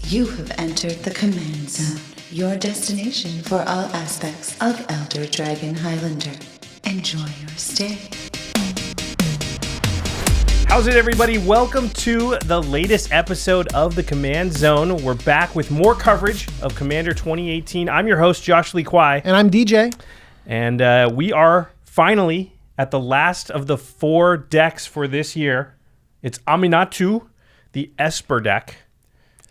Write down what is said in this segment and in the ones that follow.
You have entered the Command Zone, your destination for all aspects of Elder Dragon Highlander. Enjoy your stay. How's it, everybody? Welcome to the latest episode of the Command Zone. We're back with more coverage of Commander 2018. I'm your host, Josh Lee Kwai. And I'm DJ. And we are finally at the last of the 4 decks for this year. It's Aminatou, the Esper deck.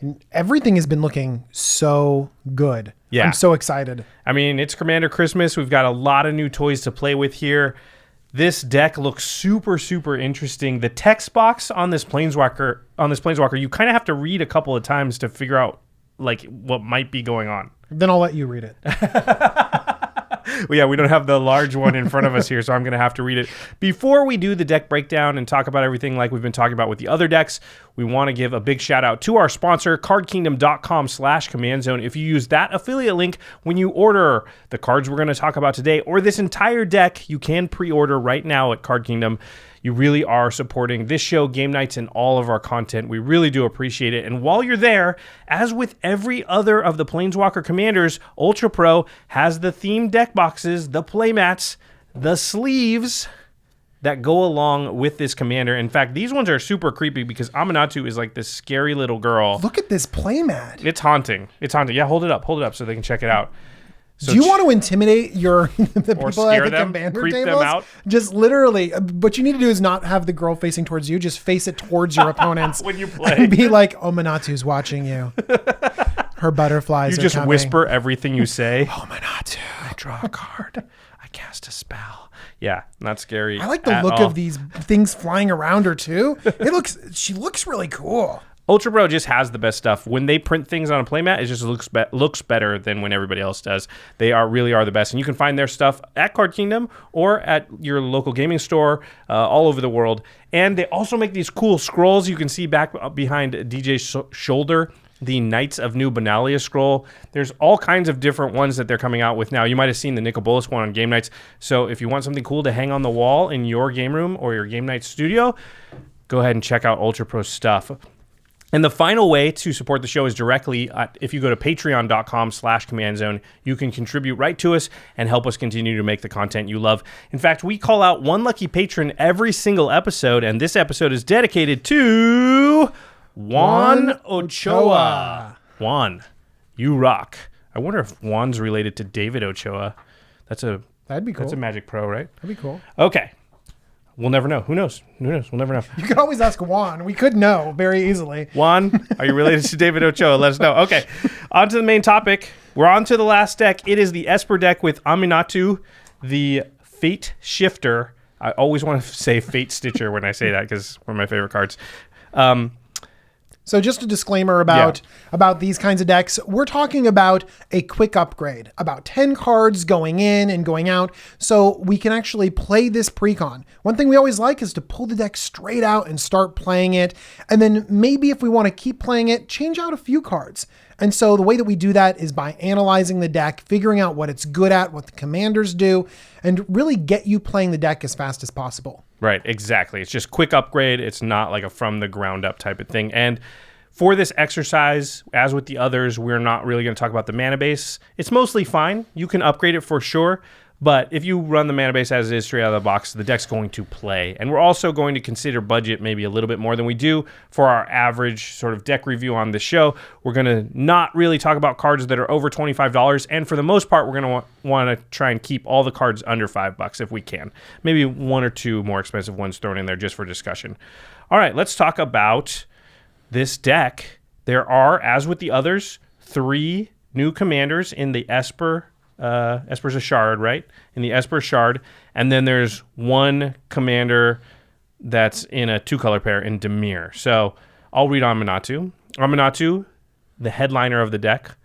And everything has been looking so good. Yeah. I'm so excited. I mean, it's Commander Christmas. We've got a lot of new toys to play with here. This deck looks super, super interesting. The text box on this Planeswalker, you kind of have to read a couple of times to figure out like what might be going on. Then I'll let you read it. Well, yeah, we don't have the large one in front of us here, so I'm going to have to read it. Before we do the deck breakdown and talk about everything like we've been talking about with the other decks, we want to give a big shout out to our sponsor, cardkingdom.com/commandzone. If you use that affiliate link when you order the cards we're going to talk about today or this entire deck, you can pre-order right now at Card Kingdom. You really are supporting this show, game nights, and all of our content. We really do appreciate it. And while you're there, as with every other of the Planeswalker commanders, Ultra Pro has the themed deck boxes, the playmats, the sleeves that go along with this commander. In fact, these ones are super creepy because Aminatou is like this scary little girl. Look at this playmat. It's haunting. It's haunting. Yeah, hold it up so they can check it out. So do you want to intimidate the people at the them, commander creep tables? them out? Just literally, what you need to do is not have the girl facing towards you. Just face it towards your opponents. When you play. And be like, oh, Minatu's watching you. Her butterflies You are just coming. Whisper everything you say. Oh, Minatu. I draw a card. I cast a spell. Yeah, not scary. I like the look of these things flying around her too. She looks really cool. Ultra Pro just has the best stuff. When they print things on a playmat, it just looks better than when everybody else does. They really are the best. And you can find their stuff at Card Kingdom or at your local gaming store all over the world. And they also make these cool scrolls you can see back behind DJ's shoulder, the Knights of New Benalia scroll. There's all kinds of different ones that they're coming out with now. You might have seen the Nicol Bolas one on game nights. So if you want something cool to hang on the wall in your game room or your game night studio, go ahead and check out Ultra Pro stuff. And the final way to support the show is directly if you go to patreon.com/commandzone, you can contribute right to us and help us continue to make the content you love. In fact, we call out one lucky patron every single episode, and this episode is dedicated to JUAN OCHOA. JUAN, you rock. I wonder if JUAN's related to David Ochoa. That'd be cool. That's a Magic Pro, right? That'd be cool. Okay. We'll never know. Who knows? We'll never know. You could always ask Juan. We could know very easily. Juan, are you related to David Ochoa? Let us know. Okay, on to the main topic. We're on to the last deck. It is the Esper deck with Aminatou, the Fate Shifter. I always want to say Fate Stitcher when I say that because one of my favorite cards. So just a disclaimer about these kinds of decks. We're talking about a quick upgrade, about 10 cards going in and going out, so we can actually play this precon. One thing we always like is to pull the deck straight out and start playing it, and then maybe if we want to keep playing it, change out a few cards. And so the way that we do that is by analyzing the deck, figuring out what it's good at, what the commanders do, and really get you playing the deck as fast as possible. Right, exactly. It's just quick upgrade. It's not like a from the ground up type of thing. And for this exercise, as with the others, we're not really going to talk about the mana base. It's mostly fine. You can upgrade it for sure. But if you run the mana base as it is straight out of the box, the deck's going to play. And we're also going to consider budget maybe a little bit more than we do for our average sort of deck review on the show. We're going to not really talk about cards that are over $25. And for the most part, we're going to want to try and keep all the cards under $5 if we can. Maybe one or two more expensive ones thrown in there just for discussion. All right, let's talk about this deck. There are, as with the others, 3 new commanders in the Esper. Esper's a shard, right? In the Esper shard. And then there's one commander that's in a 2-color pair in Dimir. So I'll read Aminatou. Aminatou, the headliner of the deck,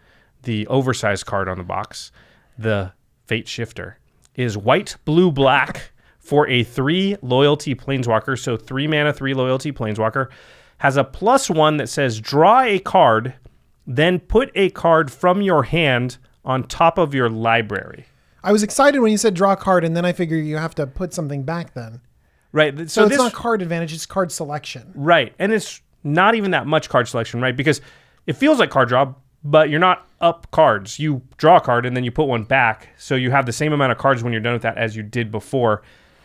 the oversized card on the box, the Fate Shifter, is white, blue, black for a 3 loyalty planeswalker. So 3 mana, 3 loyalty planeswalker. Has a +1 that says draw a card, then put a card from your hand on top of your library. I was excited when you said draw a card, and then I figure you have to put something back then. Right. So it's not card advantage, it's card selection. Right. And it's not even that much card selection, right? Because it feels like card draw, but you're not up cards. You draw a card and then you put one back. So you have the same amount of cards when you're done with that as you did before.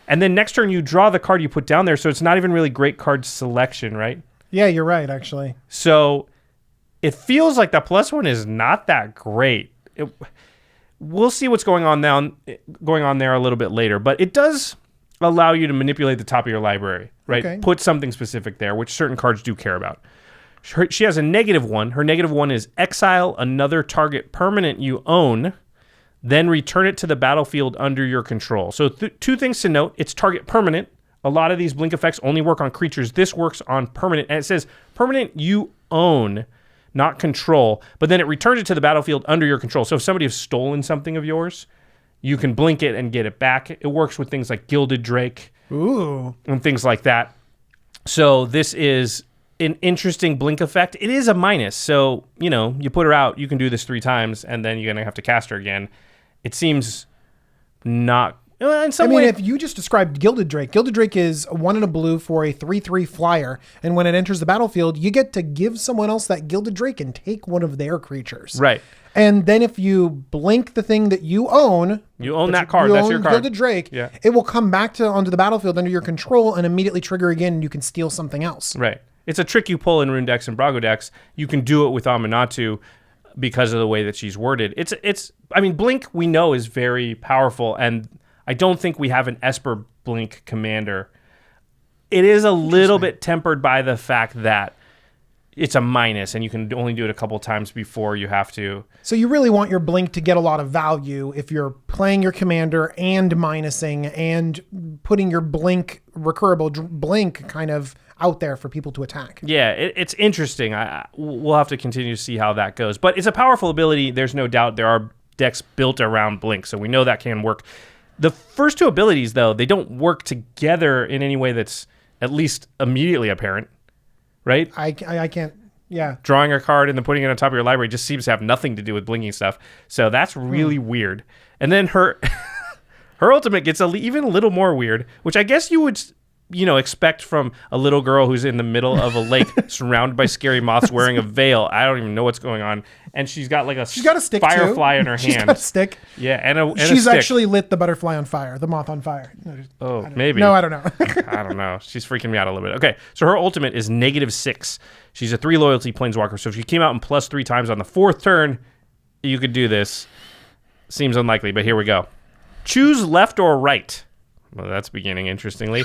And then next turn you draw the card you put down there. So it's not even really great card selection, right? Yeah, you're right, actually. So it feels like the +1 is not that great. We'll see what's going on there a little bit later, but it does allow you to manipulate the top of your library, right? Okay. Put something specific there, which certain cards do care about. She has a -1. Her -1 is exile another target permanent you own, then return it to the battlefield under your control. So two things to note. It's target permanent. A lot of these blink effects only work on creatures. This works on permanent. And it says permanent you own, not control. But then it returns it to the battlefield under your control. So if somebody has stolen something of yours, you can blink it and get it back. It works with things like Gilded Drake. Ooh. And things like that. So this is an interesting blink effect. It is a minus. So, you put her out, you can do this 3 times, and then you're going to have to cast her again. It seems not... in some way, if you just described Gilded Drake is 1 and a blue for a 3/3 flyer, and when it enters the battlefield, you get to give someone else that Gilded Drake and take one of their creatures. Right. And then if you blink the thing that you own... You own that card. That's your card. Gilded Drake. Yeah. It will come back onto the battlefield under your control and immediately trigger again, and you can steal something else. Right. It's a trick you pull in Rune decks and Brago decks. You can do it with Aminatou because of the way that she's worded. Blink we know is very powerful, and I don't think we have an Esper Blink commander. It is a little bit tempered by the fact that it's a minus, and you can only do it a couple times before you have to. So you really want your blink to get a lot of value if you're playing your commander and minusing and putting your blink, recurable blink kind of out there for people to attack. Yeah, it's interesting. We'll have to continue to see how that goes. But it's a powerful ability. There's no doubt there are decks built around blink, so we know that can work. The first 2 abilities, though, they don't work together in any way that's at least immediately apparent, right? I can't, yeah. Drawing a card and then putting it on top of your library just seems to have nothing to do with blinking stuff. So that's really weird. And then her ultimate gets even a little more weird, which I guess you would... expect from a little girl who's in the middle of a lake surrounded by scary moths wearing a veil. I don't even know what's going on. And she's got a stick firefly too. in her hand. She's got a stick. Yeah, and she's a stick. actually lit the butterfly on fire, the moth on fire. Maybe. No, I don't know. I don't know. She's freaking me out a little bit. Okay, so her ultimate is -6. She's a 3 loyalty planeswalker. So if she came out in +3 times on the 4th turn, you could do this. Seems unlikely, but here we go. Choose left or right. Well, that's beginning interestingly.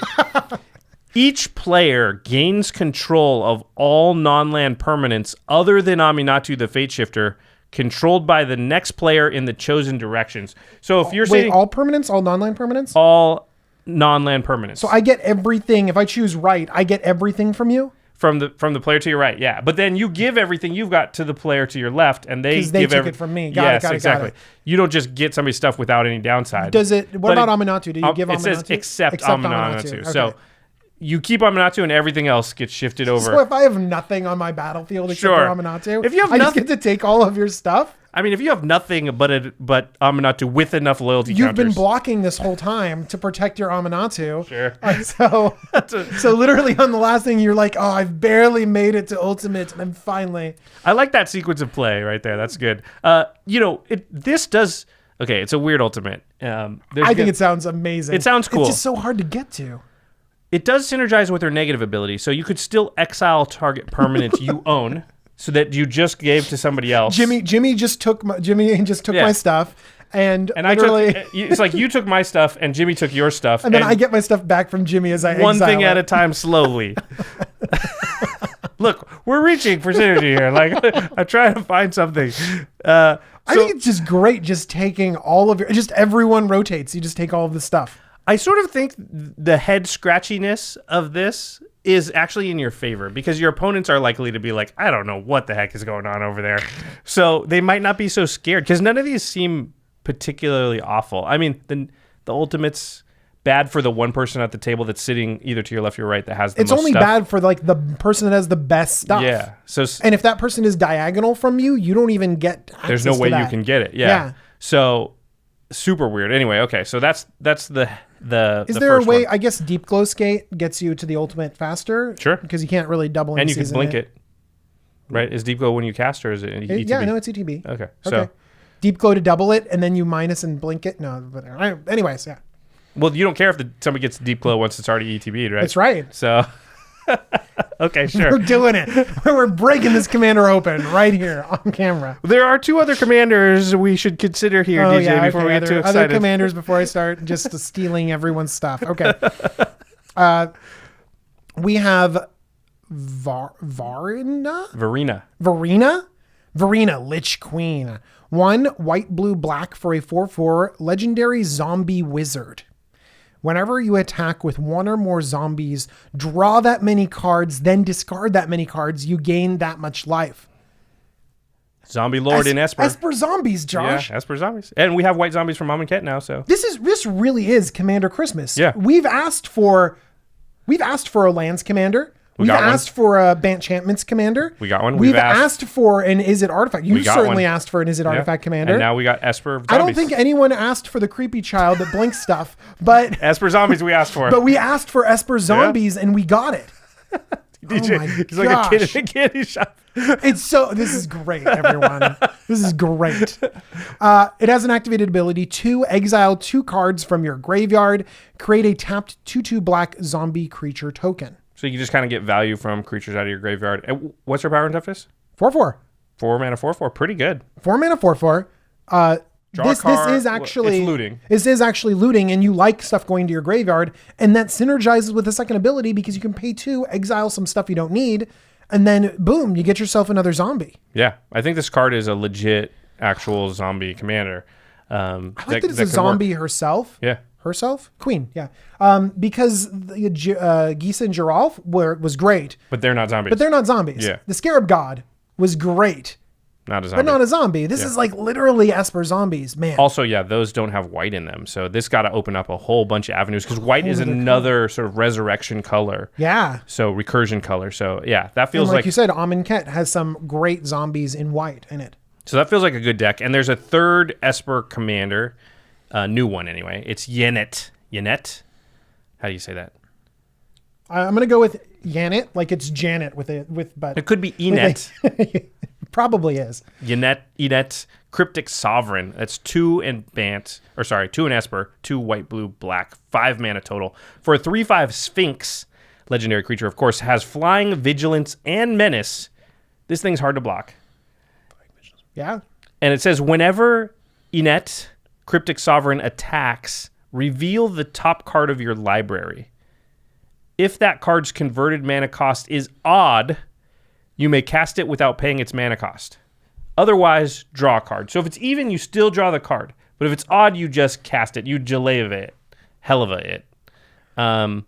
Each player gains control of all non-land permanents other than Aminatou the Fate Shifter, controlled by the next player in the chosen directions. So if you're saying... all permanents? All non-land permanents? All non-land permanents. So I get everything. If I choose right, I get everything from you? From the player to your right, yeah. But then you give everything you've got to the player to your left, and they took it from me. Got it, exactly. Got it. You don't just get somebody's stuff without any downside. Does it? What about Aminatou? Do you give Aminatou? It says except Aminatou. Okay. So you keep Aminatou, and everything else gets shifted over. So if I have nothing on my battlefield except for Aminatou, if you have I just get to take all of your stuff? I mean, if you have nothing but Aminatou with enough loyalty You've counters. been blocking this whole time to protect your Aminatou. Sure. So literally on the last thing, you're like, oh, I've barely made it to ultimate, and I'm finally... I like that sequence of play right there. That's good. This does... Okay, it's a weird ultimate. I think it sounds amazing. It sounds cool. It's just so hard to get to. It does synergize with her negative ability, so you could still exile target permanents you own, so that you just gave to somebody else. Jimmy just took my stuff, and literally... it's like you took my stuff and Jimmy took your stuff, and then I get my stuff back from Jimmy as I one exile thing at it. a time, slowly. Look, we're reaching for synergy here. Like I'm trying to find something. I think it's just great, just taking all of everyone rotates. You just take all of the stuff. I sort of think the head scratchiness of this is actually in your favor because your opponents are likely to be like, I don't know what the heck is going on over there. So they might not be so scared because none of these seem particularly awful. I mean, the ultimate's bad for the one person at the table that's sitting either to your left or your right that has the most stuff. It's only bad for like the person that has the best stuff. Yeah. And if that person is diagonal from you, you don't even get access There's no way to that. you can get it. Yeah. So super weird. Anyway, okay. So that's the Is there a way? one. I guess Deep Glow Skate gets you to the ultimate faster. Sure. Because you can't really double. And you can blink it. right? Is deep glow when you cast, or is it ETB? Yeah, no, it's ETB. Okay. So, deep glow to double it, and then you minus and blink it. No, but anyways, yeah. well, you don't care if somebody gets deep glow once it's already ETB'd, right? That's right. So, okay, sure. We're doing it. We're breaking this commander open right here on camera. There are 2 other commanders we should consider here, DJ, before we get too excited. Other commanders before I start just stealing everyone's stuff. Okay. We have Varina, Lich Queen. 1 white, blue, black for a 4/4 legendary zombie wizard. Whenever you attack with 1 or more zombies, draw that many cards, then discard that many cards. You gain that much life. Zombie Lord in Esper. Esper zombies, Josh. Yeah, Esper zombies. And we have white zombies from Mom and Ket now, so. This really is Commander Christmas. Yeah. We've asked for a lands commander. We've asked for a Banchantments commander. We got one. We've asked for an Is It Artifact. You certainly asked for an Is It Artifact commander. And now we got Esper zombies. I don't think anyone asked for the creepy child that blinks stuff, but Esper zombies we asked for. But we asked for Esper zombies and we got it. DJ, oh my he's like a kid in a candy shop. This is great, everyone. This is great. It has an activated ability to exile 2 cards from your graveyard, create a tapped 2/2 black zombie creature token. So you can just kind of get value from creatures out of your graveyard. And what's your power and toughness? 4/4. 4 mana 4/4. Pretty good. 4 mana 4/4. This is actually it's looting. This is actually looting, and you like stuff going to your graveyard, and that synergizes with the second ability because you can pay 2, exile some stuff you don't need, and then boom, you get yourself another zombie. Yeah, I think this card is a legit actual zombie commander. I like that it's a zombie herself. Yeah. Herself? Queen, yeah. Because the Gisa and Geralf was great. But they're not zombies. Yeah. The Scarab God was great. Not a zombie. But not a zombie. This is like literally Esper zombies, man. Also, yeah, those don't have white in them. So this got to open up a whole bunch of avenues because white is another sort of resurrection color. Yeah. So recursion color. So yeah, that feels like you said, Amonkhet has some great zombies in white in it. So that feels like a good deck. And there's a 3rd Esper commander, new one anyway. It's Yenet. Yenet? How do you say that? I'm going to go with Yanet, like it's Janet but it could be Enet. Probably is. Enet, Cryptic Sovereign. That's 2 in Bant, 2 in Esper, 2 white, blue, black, 5 mana total. For a 3/5 Sphinx, legendary creature, of course, has flying, vigilance, and menace. This thing's hard to block. Yeah. And it says, whenever Enet, Cryptic Sovereign, attacks, reveal the top card of your library. If that card's converted mana cost is odd, you may cast it without paying its mana cost. Otherwise, draw a card. So if it's even, you still draw the card. But if it's odd, you just cast it. You Jaleva it. Heleva it. I'm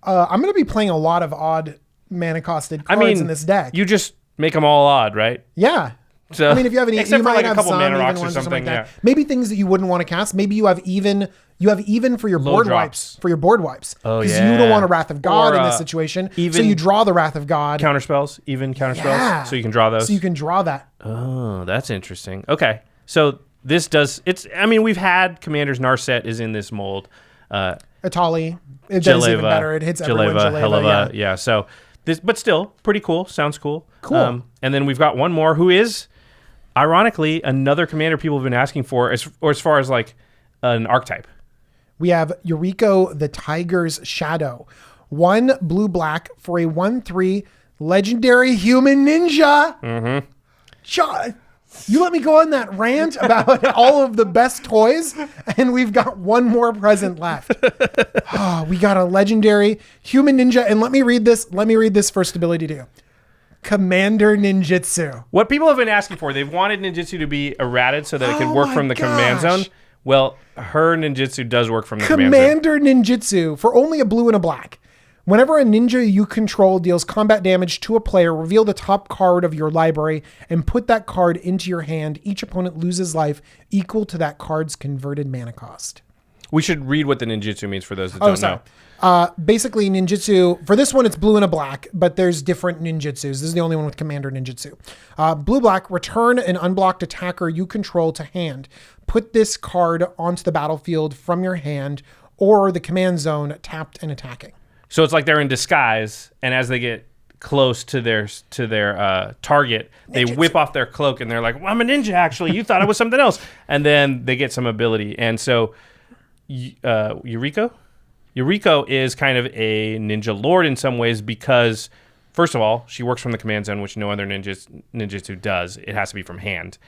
going to be playing a lot of odd mana costed cards in this deck. You just make them all odd, right? Yeah. So, I mean, if you have any, except you for might like have a couple some mana rocks even or ones something. Like that. Yeah. Maybe things that you wouldn't want to cast. Maybe you have even for your Low board drops. wipes. For your board wipes. Oh, Because yeah. you don't want a Wrath of God Or, in this situation. even so you draw the Wrath of God. Counterspells, even counterspells. Yeah. So you can draw those. So you can draw that. Oh, that's interesting. Okay. So this does, we've had Commanders. Narset is in this mold. Atali. It does even better. It hits everyone. Heleva. Yeah. So this, but still pretty cool. Sounds cool. Cool. And then we've got one more who is, ironically, another commander people have been asking for as far as like an archetype. We have Yuriko the Tiger's Shadow. 1 blue-black for a 1/3 legendary human ninja. Mm-hmm. You let me go on that rant about all of the best toys, and we've got one more present left. We got a legendary human ninja, and let me read this first ability too. Commander Ninjutsu. What people have been asking for, they've wanted Ninjutsu to be errated so that it could work from the command zone. Well, her ninjutsu does work from the command zone. Commander Ninjutsu for only a blue and a black. Whenever a ninja you control deals combat damage to a player, reveal the top card of your library and put that card into your hand. Each opponent loses life equal to that card's converted mana cost. We should read what the ninjutsu means for those that don't know. Basically, ninjutsu, for this one, it's blue and a black, but there's different ninjutsus. This is the only one with Commander Ninjutsu. Blue-black, return an unblocked attacker you control to hand. Put this card onto the battlefield from your hand or the command zone tapped and attacking. So it's like they're in disguise, and as they get close to their target, they whip off their cloak and they're like, well, I'm a ninja, actually. You thought I was something else. And then they get some ability. And so Yuriko is kind of a ninja lord in some ways because, first of all, she works from the command zone, which no other ninjutsu does. It has to be from hand.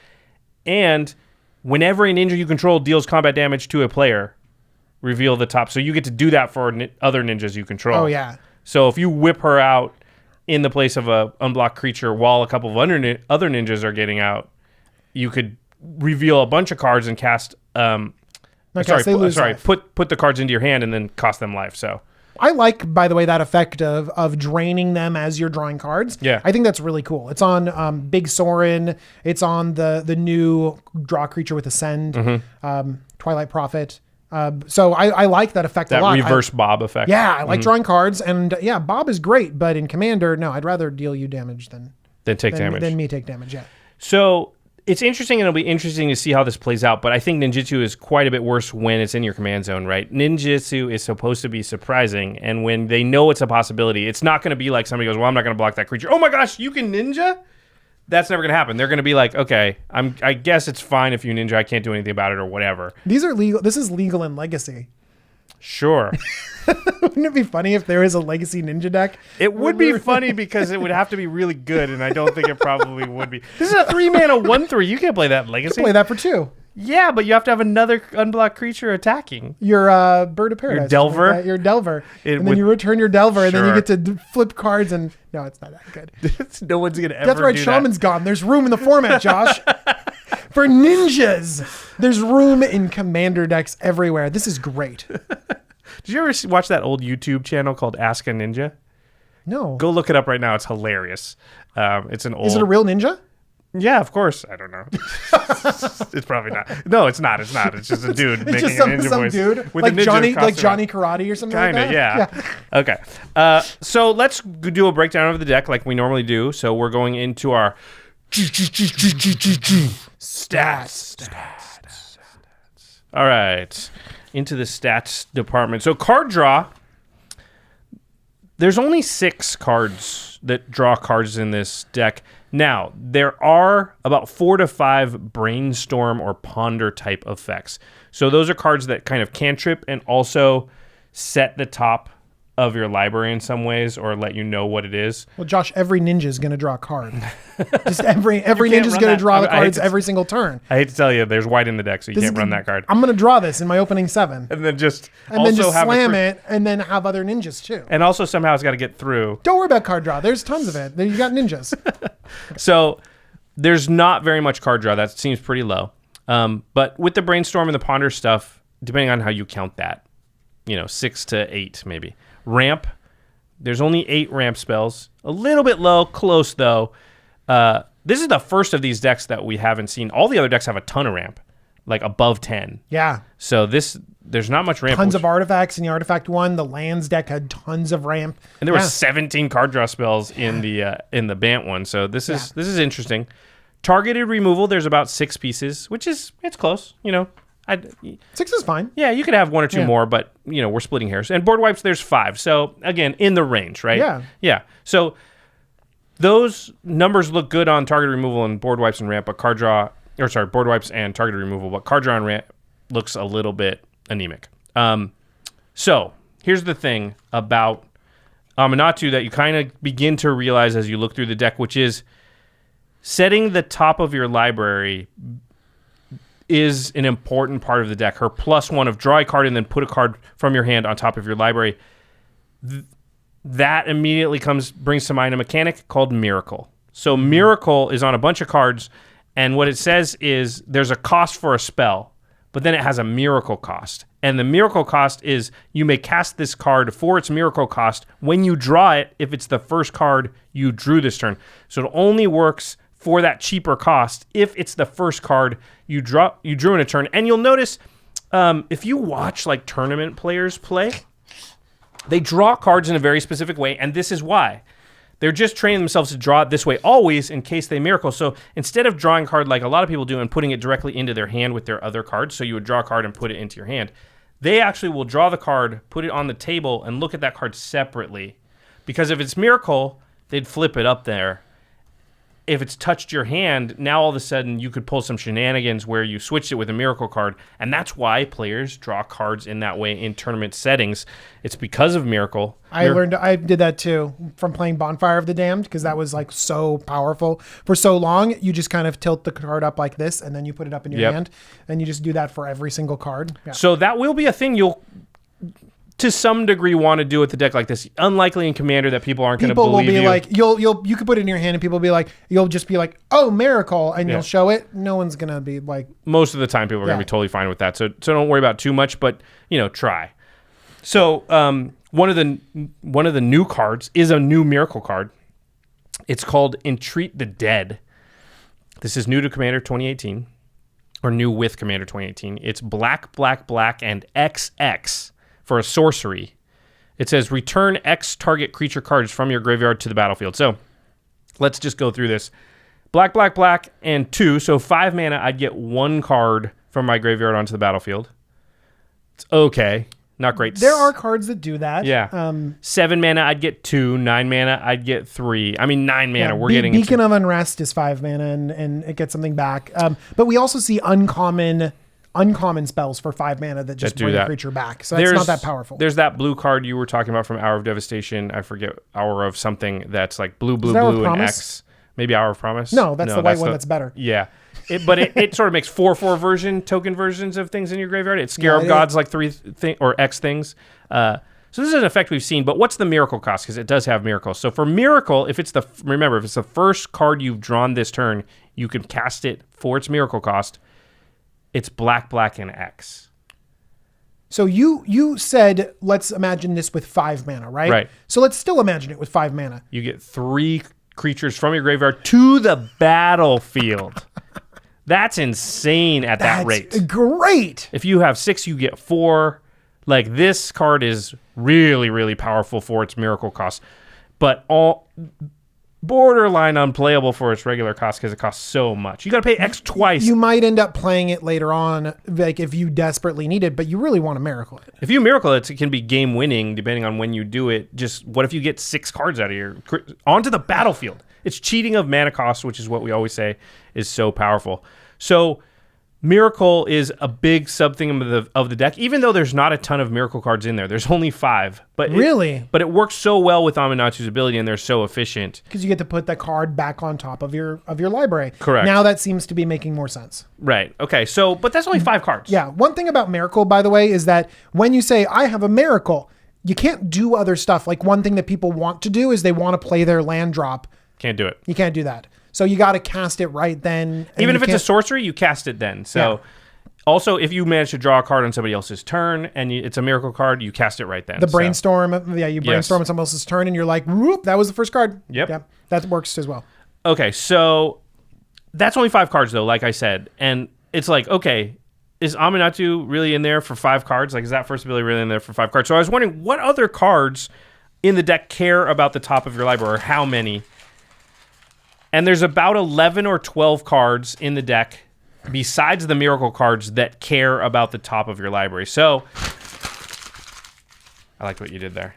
And whenever a ninja you control deals combat damage to a player, reveal the top. So you get to do that for other ninjas you control. Oh, yeah. So if you whip her out in the place of a unblocked creature while a couple of other ninjas are getting out, you could reveal a bunch of cards and cast. Put the cards into your hand and then cost them life. So I like, by the way, that effect of draining them as you're drawing cards. Yeah, I think that's really cool. It's on Big Sorin. It's on the new draw creature with Ascend, Twilight Prophet. So I like that effect a lot. That reverse Bob effect. Yeah, I like drawing cards, and yeah, Bob is great, but in Commander, no, I'd rather deal you damage than damage. Than me take damage, yeah. So it's interesting, and it'll be interesting to see how this plays out, but I think ninjutsu is quite a bit worse when it's in your command zone, right? Ninjutsu is supposed to be surprising, and when they know it's a possibility, it's not going to be like somebody goes, well, I'm not going to block that creature. Oh my gosh, you can ninja? That's never going to happen. They're going to be like, okay, I guess it's fine if you ninja. I can't do anything about it or whatever. These are legal. This is legal in Legacy. Sure. Wouldn't it be funny if there is a Legacy ninja deck? It would be funny because it would have to be really good, and I don't think it probably would be. This is a 3-mana 1/3. You can't play that in Legacy. You can play that for 2. Yeah, but you have to have another unblocked creature attacking. Your Bird of Paradise. Your Delver. Your Delver. And then you return your Delver, and then you get to flip cards, and no, it's not that good. No one's going to ever That's right, Shaman's gone. There's room in the format, Josh. For ninjas. There's room in Commander decks everywhere. This is great. Did you ever watch that old YouTube channel called Ask a Ninja? No. Go look it up right now. It's hilarious. It's an old... Is it a real ninja? Yeah, of course. I don't know. It's probably not. No, it's not. It's not. It's just a dude making a ninja voice. Dude, with like a ninja Johnny, costume like Johnny Karate or something Kinda, like that? Yeah. Okay. So let's do a breakdown of the deck like we normally do. So we're going into our stats. All right. Into the stats department. So card draw. There's only 6 cards that draw cards in this deck. Now, there are about 4 to 5 brainstorm or ponder type effects. So those are cards that kind of cantrip and also set the top of your library in some ways or let you know what it is. Well, Josh, every ninja is going to draw a card. Just every ninja is going to draw the cards every single turn. I hate to tell you, there's white in the deck, so you can't run that card. I'm going to draw this in my opening 7. And then just slam it, and then have other ninjas too. And also somehow it's got to get through. Don't worry about card draw. There's tons of it. You got ninjas. So there's not very much card draw. That seems pretty low. But with the brainstorm and the ponder stuff, depending on how you count that, 6 to 8 maybe. Ramp, there's only 8 ramp spells. A little bit low, close though. This is the first of these decks that we haven't seen. All the other decks have a ton of ramp, like above 10. Yeah. So there's not much ramp. Tons of artifacts in the artifact one. The lands deck had tons of ramp. And there were 17 card draw spells in the Bant one. So this is interesting. Targeted removal, there's about 6 pieces, which it's close, 6 is fine. Yeah, you could have 1 or 2 more, but we're splitting hairs. And board wipes, there's 5. So again, in the range, right? Yeah. Yeah. So those numbers look good on target removal and board wipes and ramp, but board wipes and target removal, but card draw and ramp looks a little bit anemic. So here's the thing about Aminatou that you kind of begin to realize as you look through the deck, which is setting the top of your library is an important part of the deck. Her +1 of draw a card and then put a card from your hand on top of your library. That immediately brings to mind a mechanic called Miracle. So Miracle is on a bunch of cards, and what it says is there's a cost for a spell, but then it has a miracle cost. And the miracle cost is you may cast this card for its miracle cost when you draw it if it's the first card you drew this turn. So it only works for that cheaper cost if it's the first card you drew in a turn. And you'll notice if you watch like tournament players play, they draw cards in a very specific way, and this is why. They're just training themselves to draw it this way always in case they miracle. So instead of drawing a card like a lot of people do and putting it directly into their hand with their other cards, so you would draw a card and put it into your hand, they actually will draw the card, put it on the table, and look at that card separately. Because if it's miracle, they'd flip it up there. If it's touched your hand, now all of a sudden you could pull some shenanigans where you switched it with a miracle card, and that's why players draw cards in that way in tournament settings. It's because of miracle. I did that too from playing Bonfire of the Damned, because that was like so powerful for so long. You just kind of tilt the card up like this, and then you put it up in your hand, and you just do that for every single card. Yeah. So that will be a thing you'll, to some degree, want to do with the deck like this. Unlikely in Commander that people aren't going to believe you. People will be like, you could put it in your hand and people will be like, you'll just be like, oh, miracle, and you'll show it. No one's going to be like. Most of the time people are going to be totally fine with that. So don't worry about too much, but, try. So one of the new cards is a new miracle card. It's called Entreat the Dead. This is new to Commander 2018, or new with Commander 2018. It's black, black, black, and XX. For a sorcery. It says return X target creature cards from your graveyard to the battlefield. So let's just go through this. Black, black, black, and 2. So 5 mana, I'd get 1 card from my graveyard onto the battlefield. It's okay. Not great. There are cards that do that. Yeah. 7 mana, I'd get 2. 9 mana, I'd get 3. I mean, 9 mana, we're getting... Beacon of Unrest is 5 mana, and it gets something back. But we also see uncommon spells for 5 mana that just bring a creature back. So it's not that powerful. There's that blue card you were talking about from Hour of Devastation. I forget, Hour of something that's like blue, blue, blue, and X. Maybe Hour of Promise? No, that's the white one that's better. Yeah. But it sort of makes 4/4 token versions of things in your graveyard. It's Scarab Gods like 3 or X things. So this is an effect we've seen, but what's the miracle cost? Because it does have miracles. So for miracle, if it's the first card you've drawn this turn, you can cast it for its miracle cost. It's black, black, and X. So you said, let's imagine this with 5 mana, right? Right. So let's still imagine it with 5 mana. You get 3 creatures from your graveyard to the battlefield. That's insane at that rate. That's great. If you have 6, you get 4. Like, this card is really, really powerful for its miracle cost. But all... borderline unplayable for its regular cost because it costs so much. You got to pay X twice. You might end up playing it later on, like if you desperately need it, but you really want to miracle it. If you miracle it, it can be game winning depending on when you do it. Just what if you get 6 cards out of your onto the battlefield? It's cheating of mana cost, which is what we always say is so powerful. So Miracle is a big sub-thing of the deck, even though there's not a ton of Miracle cards in there. There's only 5. But but it works so well with Aminatou's ability, and they're so efficient. Because you get to put the card back on top of your library. Correct. Now that seems to be making more sense. Right. Okay. So, but that's only 5 cards. Yeah. One thing about Miracle, by the way, is that when you say, I have a Miracle, you can't do other stuff. Like one thing that people want to do is they want to play their land drop. Can't do it. You can't do that. So you got to cast it right then. Even if it's a sorcery, you cast it then. So also, if you manage to draw a card on somebody else's turn and it's a miracle card, you cast it right then. The brainstorm, you brainstorm on someone else's turn and you're like, whoop, that was the first card. Yep. Yeah, that works as well. Okay, so that's only 5 cards though, like I said. And it's like, okay, is Aminatou really in there for 5 cards? Like, is that first ability really in there for 5 cards? So I was wondering what other cards in the deck care about the top of your library, or how many? And there's about 11 or 12 cards in the deck besides the miracle cards that care about the top of your library. So I liked what you did there.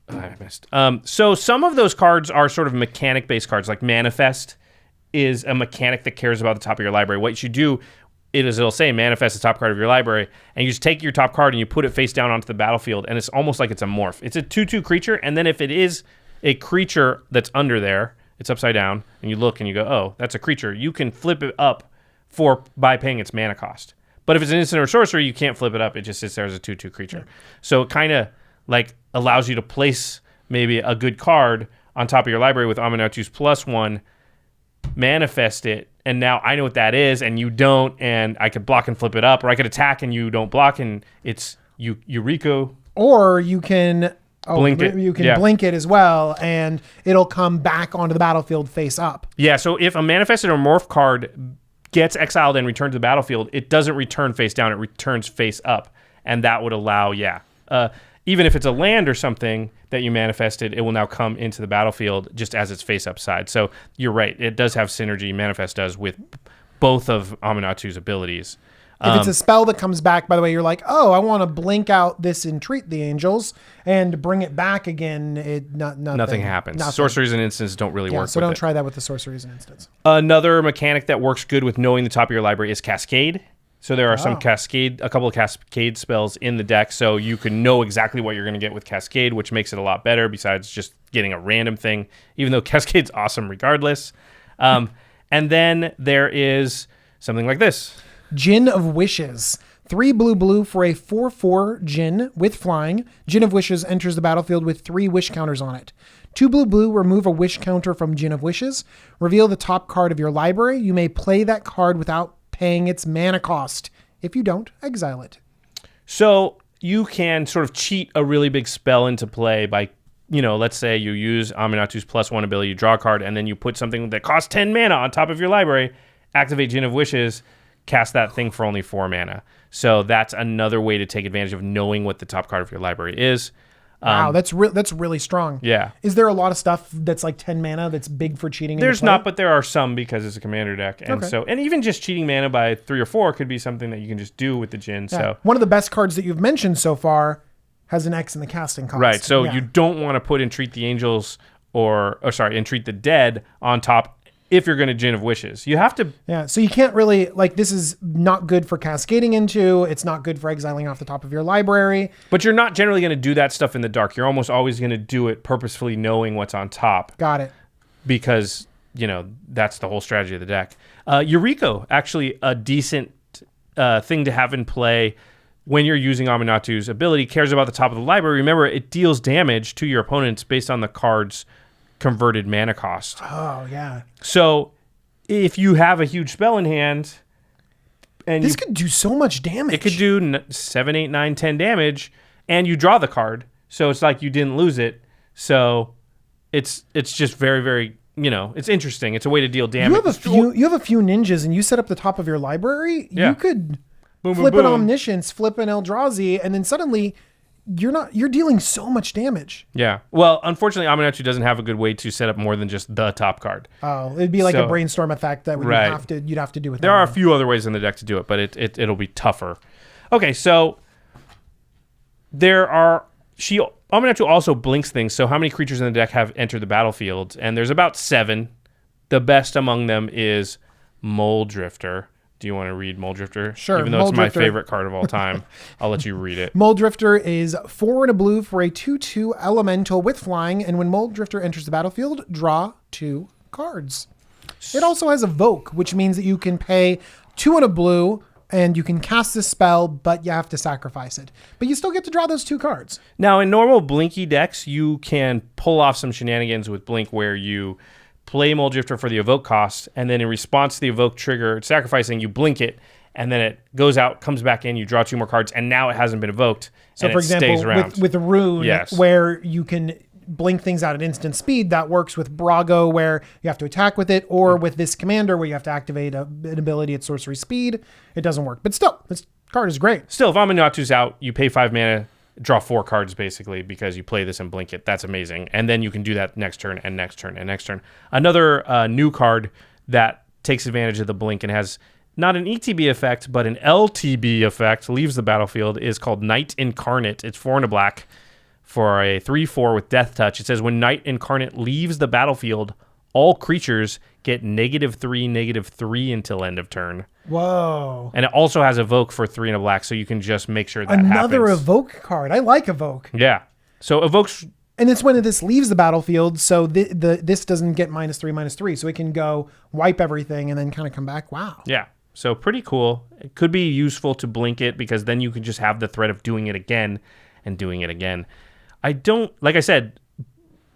I missed. So some of those cards are sort of mechanic-based cards, like Manifest is a mechanic that cares about the top of your library. What you should do it'll say manifest the top card of your library, and you just take your top card and you put it face down onto the battlefield, and it's almost like it's a morph. It's a 2/2 creature, and then if it is a creature that's under there, it's upside down, and you look and you go, oh, that's a creature. You can flip it up by paying its mana cost. But if it's an instant or sorcery, you can't flip it up. It just sits there as a 2/2 creature. Yeah. So it kind of like allows you to place maybe a good card on top of your library with Aminatou's +1, manifest it, and now I know what that is, and you don't, and I could block and flip it up, or I could attack and you don't block, and it's Eureka. Or you can... blink it. You can blink it as well, and it'll come back onto the battlefield face up. Yeah, so if a manifested or morph card gets exiled and returned to the battlefield, it doesn't return face down, it returns face up. And that would allow, even if it's a land or something that you manifested, it will now come into the battlefield just as its face up side. So you're right, it does have synergy, Manifest does, with both of Aminatou's abilities. If it's a spell that comes back, by the way, you're like, oh, I want to blink out this Entreat the Angels and bring it back again. Nothing happens. Sorceries and instants don't really work. So don't try that with the sorceries and instants. Another mechanic that works good with knowing the top of your library is Cascade. So there are a couple of Cascade spells in the deck, so you can know exactly what you're going to get with Cascade, which makes it a lot better besides just getting a random thing, even though Cascade's awesome regardless. And then there is something like this. Djinn of Wishes. 3 blue for a 4/4 Djinn with flying. Djinn of Wishes enters the battlefield with 3 wish counters on it. 2 blue, remove a wish counter from Djinn of Wishes. Reveal the top card of your library. You may play that card without paying its mana cost. If you don't, exile it. So you can sort of cheat a really big spell into play by, let's say you use Aminatou's +1 ability, you draw a card, and then you put something that costs 10 mana on top of your library, activate Djinn of Wishes, cast that thing for only 4 mana. So that's another way to take advantage of knowing what the top card of your library is. Wow, that's really strong. Yeah. Is there a lot of stuff that's like 10 mana that's big for cheating? There's not, but there are some because it's a commander deck. And and even just cheating mana by 3 or 4 could be something that you can just do with the Djinn. Yeah. So one of the best cards that you've mentioned so far has an X in the casting cost. Right. So you don't want to put Entreat the Angels Entreat the Dead on top if you're going to Djinn of Wishes. You have to... Yeah, so you can't really... this is not good for cascading into. It's not good for exiling off the top of your library. But you're not generally going to do that stuff in the dark. You're almost always going to do it purposefully knowing what's on top. Got it. Because, that's the whole strategy of the deck. Yuriko, actually a decent thing to have in play when you're using Aminatou's ability, cares about the top of the library. Remember, it deals damage to your opponents based on the card's converted mana cost. Oh, yeah. So if you have a huge spell in hand... and this could do so much damage. It could do 7, 8, 9, 10 damage, and you draw the card. So it's like you didn't lose it. So it's just very, very... it's interesting. It's a way to deal damage. You have a few ninjas, and you set up the top of your library. Yeah. You could flip an Omniscience, flip an Eldrazi, and then suddenly... You're dealing so much damage. Yeah. Well, unfortunately, Aminatou doesn't have a good way to set up more than just the top card. Oh, it'd be like a brainstorm effect that you'd have to do with. There are a few other ways in the deck to do it, but it'll be tougher. Okay, so Aminatou also blinks things. So how many creatures in the deck have entered the battlefield? And there's about 7. The best among them is Mole Drifter. Do you want to read Mole Drifter? Sure. Even though it's my favorite card of all time, I'll let you read it. Mole Drifter is 4 and a blue for a 2/2 elemental with flying, and when Mole Drifter enters the battlefield, draw 2 cards. It also has Evoke, which means that you can pay 2 and a blue, and you can cast this spell, but you have to sacrifice it. But you still get to draw those 2 cards. Now, in normal Blinky decks, you can pull off some shenanigans with Blink where you play Mole Drifter for the Evoke cost, and then in response to the Evoke trigger sacrificing, you blink it, and then it goes out, comes back in, you draw 2 more cards, and now it hasn't been evoked. So, for example, with a rune, where you can blink things out at instant speed, that works with Brago, where you have to attack with it, or with this commander, where you have to activate an ability at sorcery speed. It doesn't work. But still, this card is great. Still, if Aminatou's out, you pay 5 mana, draw 4 cards basically because you play this and blink it. That's amazing. And then you can do that next turn and next turn and next turn. Another new card that takes advantage of the blink and has not an ETB effect, but an LTB effect, leaves the battlefield, is called Night Incarnate. It's 4 and a black for a 3/4 with Death Touch. It says when Night Incarnate leaves the battlefield, all creatures get -3/-3 until end of turn. Whoa. And it also has Evoke for 3 and a black, so you can just make sure that Another happens. Evoke card. I like Evoke. Yeah. So Evoke's... And it's when this leaves the battlefield, so this doesn't get -3/-3, so it can go wipe everything and then kind of come back. Wow. Yeah. So pretty cool. It could be useful to blink it because then you can just have the threat of doing it again and doing it again. Like I said,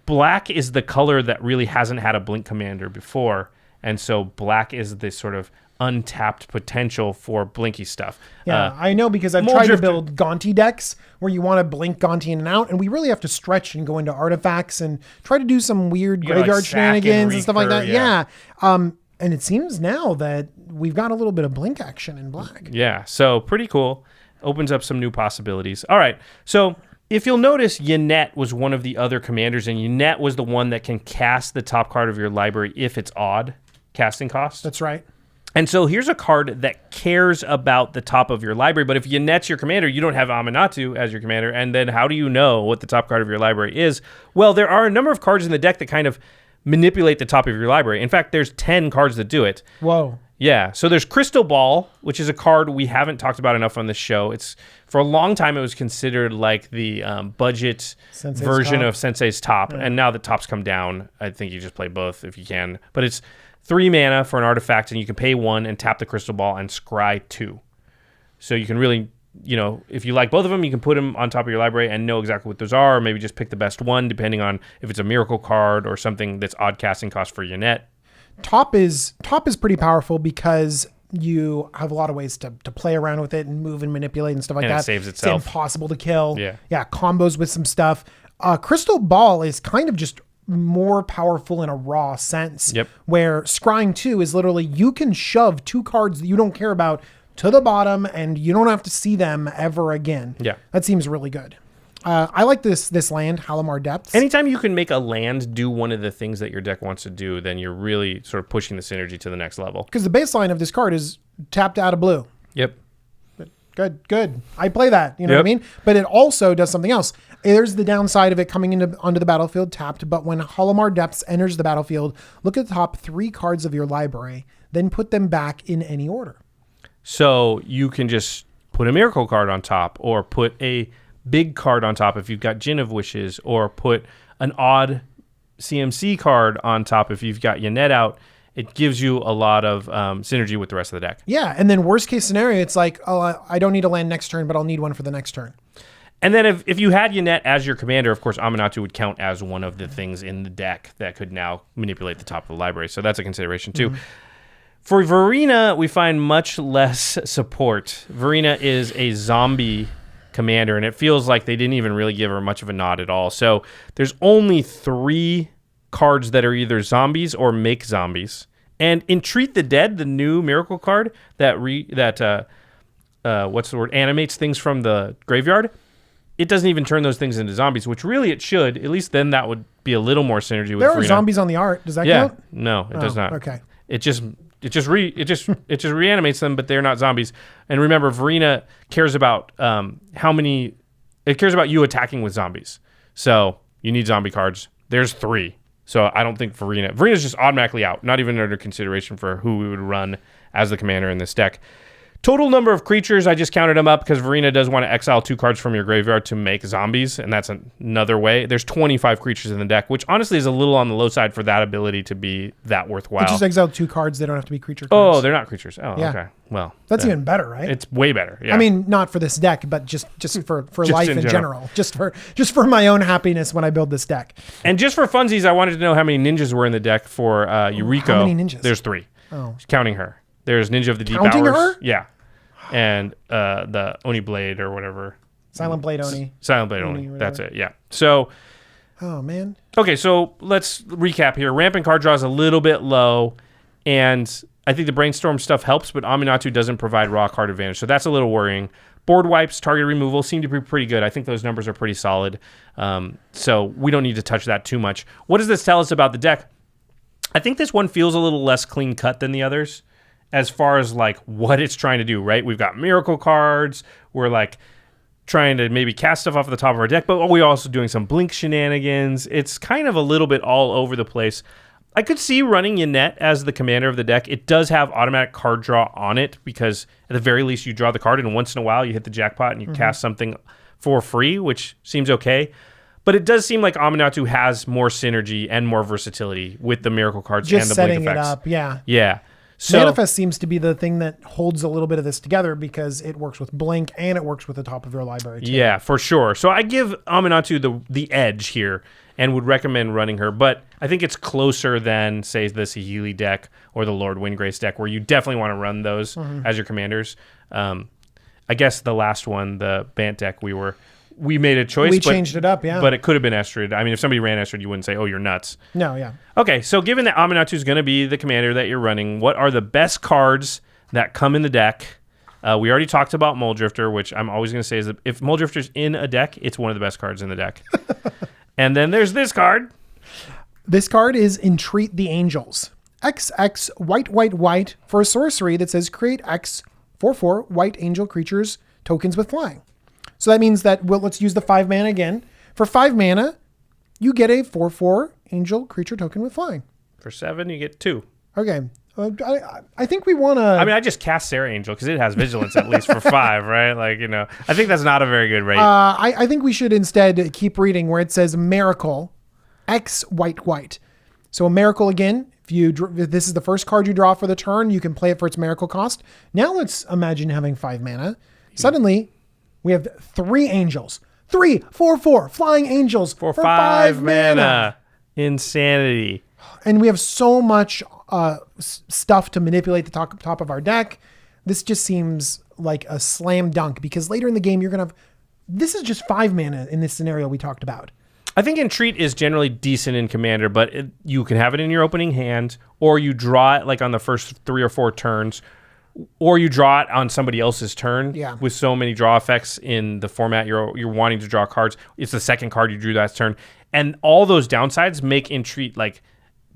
black is the color that really hasn't had a blink commander before. And so black is this sort of untapped potential for blinky stuff. Yeah, I know because I've tried to build Gaunty decks where you want to blink Gaunty in and out, and we really have to stretch and go into artifacts and try to do some weird graveyard shenanigans and stuff like that. Yeah. And it seems now that we've got a little bit of blink action in black. Yeah, so pretty cool. Opens up some new possibilities. All right, so if you'll notice, Yannette was one of the other commanders, and Yannette was the one that can cast the top card of your library if it's odd casting cost. That's right. And so here's a card that cares about the top of your library. But if Yanet's your commander, you don't have Aminatou as your commander. And then how do you know what the top card of your library is? Well, there are a number of cards in the deck that kind of manipulate the top of your library. In fact, there's 10 cards that do it. Whoa. Yeah. So there's Crystal Ball, which is a card we haven't talked about enough on this show. It's for a long time, it was considered like the budget Sensei's version top. of Sensei's top. Yeah. And now the top's come down. I think you just play both if you can. But it's 3 mana for an artifact, and you can pay 1 and tap the Crystal Ball and scry 2. So you can really, if you like both of them, you can put them on top of your library and know exactly what those are, or maybe just pick the best one, depending on if it's a miracle card or something that's odd casting cost for Yanet. Top is pretty powerful because you have a lot of ways to play around with it and move and manipulate and stuff like And it that. saves itself. It's impossible to kill. Yeah. Combos with some stuff. Crystal Ball is kind of just more powerful in a raw sense. Yep. Where Scrying 2 is literally you can shove 2 cards that you don't care about to the bottom and you don't have to see them ever again. Yeah. That seems really good. I like this land, Halimar Depths. Anytime you can make a land do one of the things that your deck wants to do, then you're really sort of pushing the synergy to the next level. Because the baseline of this card is tapped out of blue. Yep. Good. I play that, you know what I mean? But it also does something else. There's the downside of it coming onto the battlefield tapped, but when Halimar Depths enters the battlefield, look at the top 3 cards of your library, then put them back in any order. So you can just put a miracle card on top, or put a big card on top if you've got Djinn of Wishes, or put an odd CMC card on top if you've got Yanet out. It gives you a lot of synergy with the rest of the deck. Yeah, and then worst case scenario, it's like, I don't need a land next turn, but I'll need one for the next turn. And then if you had Yanet as your commander, of course, Aminatou would count as one of the things in the deck that could now manipulate the top of the library. So that's a consideration too. For Verena, we find much less support. Verena is a zombie commander, and it feels like they didn't even really give her much of a nod at all. So there's only 3 cards that are either zombies or make zombies. And Entreat the Dead, the new miracle card that animates things from the graveyard, it doesn't even turn those things into zombies, which really it should. At least then that would be a little more synergy with There are Verena. zombies on the art. Does that count? No, it does not. Okay. It just reanimates them, but they're not zombies. And remember, Verena cares about it cares about you attacking with zombies. So you need zombie cards. There's 3. So I don't think Verena's just automatically out, not even under consideration for who we would run as the commander in this deck. Total number of creatures, I just counted them up because Verena does want to exile 2 cards from your graveyard to make zombies, and that's another way. There's 25 creatures in the deck, which honestly is a little on the low side for that ability to be that worthwhile. Just exile 2 cards. They don't have to be creature Oh, cards. they're not creatures. Oh, Yeah. okay. Well, That's even better, right? it's way better. Yeah. I mean, not for this deck, but just for life in in general. general. Just for my own happiness when I build this deck. And just for funsies, I wanted to know how many ninjas were in the deck for Yuriko. How many ninjas? There's 3. Oh. Counting her. There's Ninja of the Deep Counting Hours. her? Yeah. And the Oni Blade or whatever. Silent Blade Oni. Silent Blade Oni, Oni. whatever. That's it. Yeah. So, Oh, man. okay, so let's recap here. Rampant card draw is a little bit low, and I think the Brainstorm stuff helps, but Aminatou doesn't provide raw card advantage, so that's a little worrying. Board wipes, target removal seem to be pretty good. I think those numbers are pretty solid, so we don't need to touch that too much. What does this tell us about the deck? I think this one feels a little less clean cut than the others as far as like what it's trying to do, right? We've got miracle cards. We're like trying to maybe cast stuff off the top of our deck, but we're also doing some blink shenanigans. It's kind of a little bit all over the place. I could see running Yanet as the commander of the deck. It does have automatic card draw on it because at the very least you draw the card and once in a while you hit the jackpot and you cast something for free, which seems okay. But it does seem like Aminatou has more synergy and more versatility with the miracle cards Just and the setting blink effects. it up, yeah. Yeah. So, Manifest seems to be the thing that holds a little bit of this together because it works with Blink and it works with the top of your library too. yeah, for sure. So I give Aminatou the edge here and would recommend running her, but I think it's closer than, say, the Saheeli deck or the Lord Windgrace deck, where you definitely want to run those as your commanders. I guess the last one, the Bant deck, we made a choice. We changed it up, yeah. But it could have been Estrid. I mean, if somebody ran Estrid, you wouldn't say, oh, you're nuts. No, yeah. Okay, so given that Aminatou is going to be the commander that you're running, what are the best cards that come in the deck? We already talked about Mole Drifter, which I'm always going to say is that if Mole Drifter's in a deck, it's one of the best cards in the deck. And then there's this card. This card is Entreat the Angels. XX white for a sorcery that says create X 4/4 white angel creatures tokens with flying. So that means that, well, let's use the 5 mana again. For 5 mana, you get a 4/4 angel creature token with flying. For 7, you get 2. Okay. I think we want to... I mean, I just cast Sarah Angel because it has vigilance at least for 5, right? Like, I think that's not a very good rate. I think we should instead keep reading where it says miracle X white. So a miracle again, if this is the first card you draw for the turn, you can play it for its miracle cost. Now let's imagine having 5 mana. Suddenly, we have 3 angels. 3 4/4 flying angels for 5 mana. Insanity. And we have so much stuff to manipulate the top of our deck. This just seems like a slam dunk because later in the game, you're going to have... This is just 5 mana in this scenario we talked about. I think Entreat is generally decent in Commander, but you can have it in your opening hand, or you draw it like on the first 3 or 4 turns, or you draw it on somebody else's turn. Yeah. With so many draw effects in the format you're wanting to draw cards. It's the second card you drew that turn. And all those downsides make Entreat like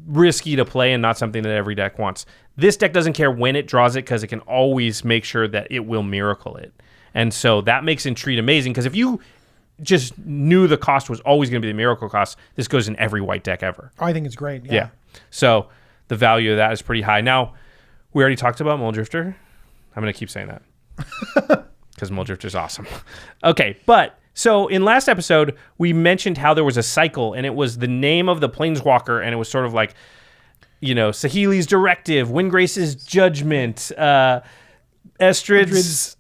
risky to play and not something that every deck wants. This deck doesn't care when it draws it because it can always make sure that it will miracle it. And so that makes Entreat amazing because if you just knew the cost was always going to be the miracle cost, this goes in every white deck ever. I think it's great. Yeah. So the value of that is pretty high. Now, we already talked about Muldrifter. I'm going to keep saying that because Muldrifter's awesome. Okay, but so in last episode, we mentioned how there was a cycle and it was the name of the Planeswalker and it was sort of like, Saheeli's Directive, Windgrace's Judgment, Estrid's...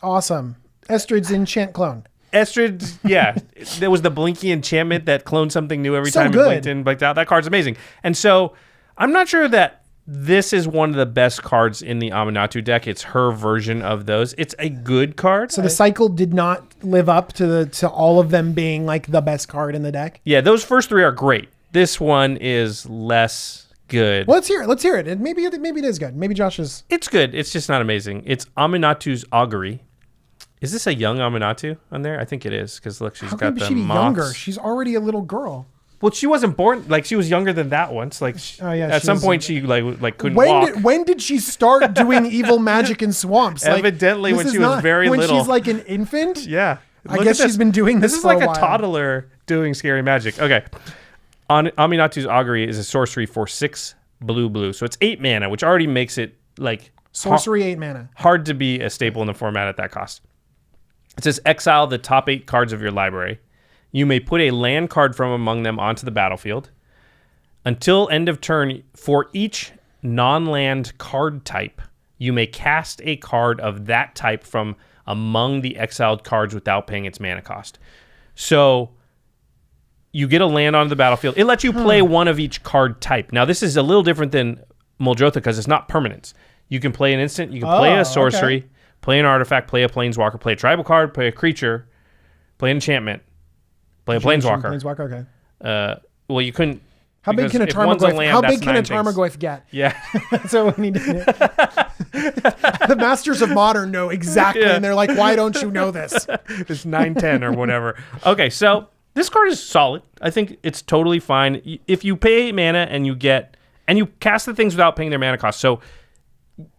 Awesome. Estrid's Enchant Clone. Estrid, yeah. There was the Blinky enchantment that cloned something new every time it blinked in, blinked out. That card's amazing. And so I'm not sure that this is one of the best cards in the Aminatou deck. It's her version of those. It's a good card. So the cycle did not live up to all of them being like the best card in the deck? Yeah, those first 3 are great. This one is less good. Well, let's hear it. Let's hear it. Maybe it is good. Maybe Josh is... It's good. It's just not amazing. It's Aminatou's Augury. Is this a young Aminatou on there? I think it is because look, she's got the she be moths. younger? She's already a little girl. Well, she wasn't born like she was younger than that once. Like at some point she like couldn't walk. When did she start doing evil magic in swamps? Evidently when she was very little. When she's like an infant? Yeah. I guess she's been doing this for a while. This is like a toddler doing scary magic. Okay. Aminatou's Augury is a sorcery for 6 blue. So it's 8 mana, which already makes it like sorcery 8 mana. Hard to be a staple in the format at that cost. It says exile the top 8 cards of your library. You may put a land card from among them onto the battlefield. Until end of turn, for each non-land card type, you may cast a card of that type from among the exiled cards without paying its mana cost. So you get a land onto the battlefield. It lets you play one of each card type. Now, this is a little different than Muldrotha because it's not permanence. You can play an instant. You can play a sorcery. Okay. Play an artifact, play a planeswalker, play a tribal card, play a creature, play an enchantment, play a planeswalker. Planeswalker, okay. Well, you couldn't. How big can a Tarmogoyf get? Yeah. That's what we need to know. The masters of modern know exactly, and they're like, why don't you know this? It's 9/10 or whatever. Okay, so this card is solid. I think it's totally fine. If you pay 8 mana and you cast the things without paying their mana cost. So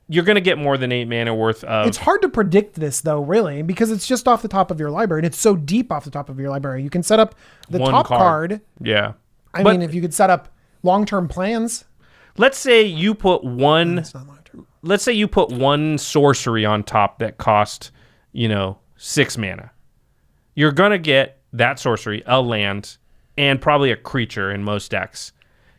you're going to get more than 8 mana worth of... It's hard to predict this, though, really, because it's just off the top of your library, and it's so deep off the top of your library. You can set up the top card. Yeah. I mean, if you could set up long-term plans... Let's say you put one... It's not long-term. Let's say you put one sorcery on top that cost, 6 mana. You're going to get that sorcery, a land, and probably a creature in most decks.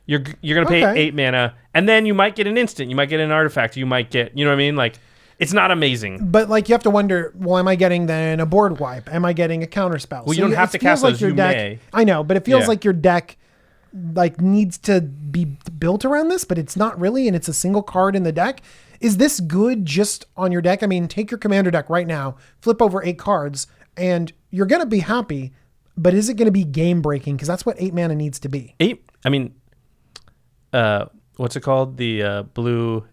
You're going to pay 8 mana, and then you might get an instant. You might get an artifact. You might get, you know what I mean? Like, it's not amazing. But, like, you have to wonder, well, am I getting then a board wipe? Am I getting a counterspell? Well, you don't have to cast those, you may. I know, but it feels like your deck, like, needs to be built around this, but it's not really, and it's a single card in the deck. Is this good just on your deck? I mean, take your commander deck right now, flip over 8 cards, and you're going to be happy, but is it going to be game-breaking? Because that's what 8 mana needs to be. What's it called? The blue...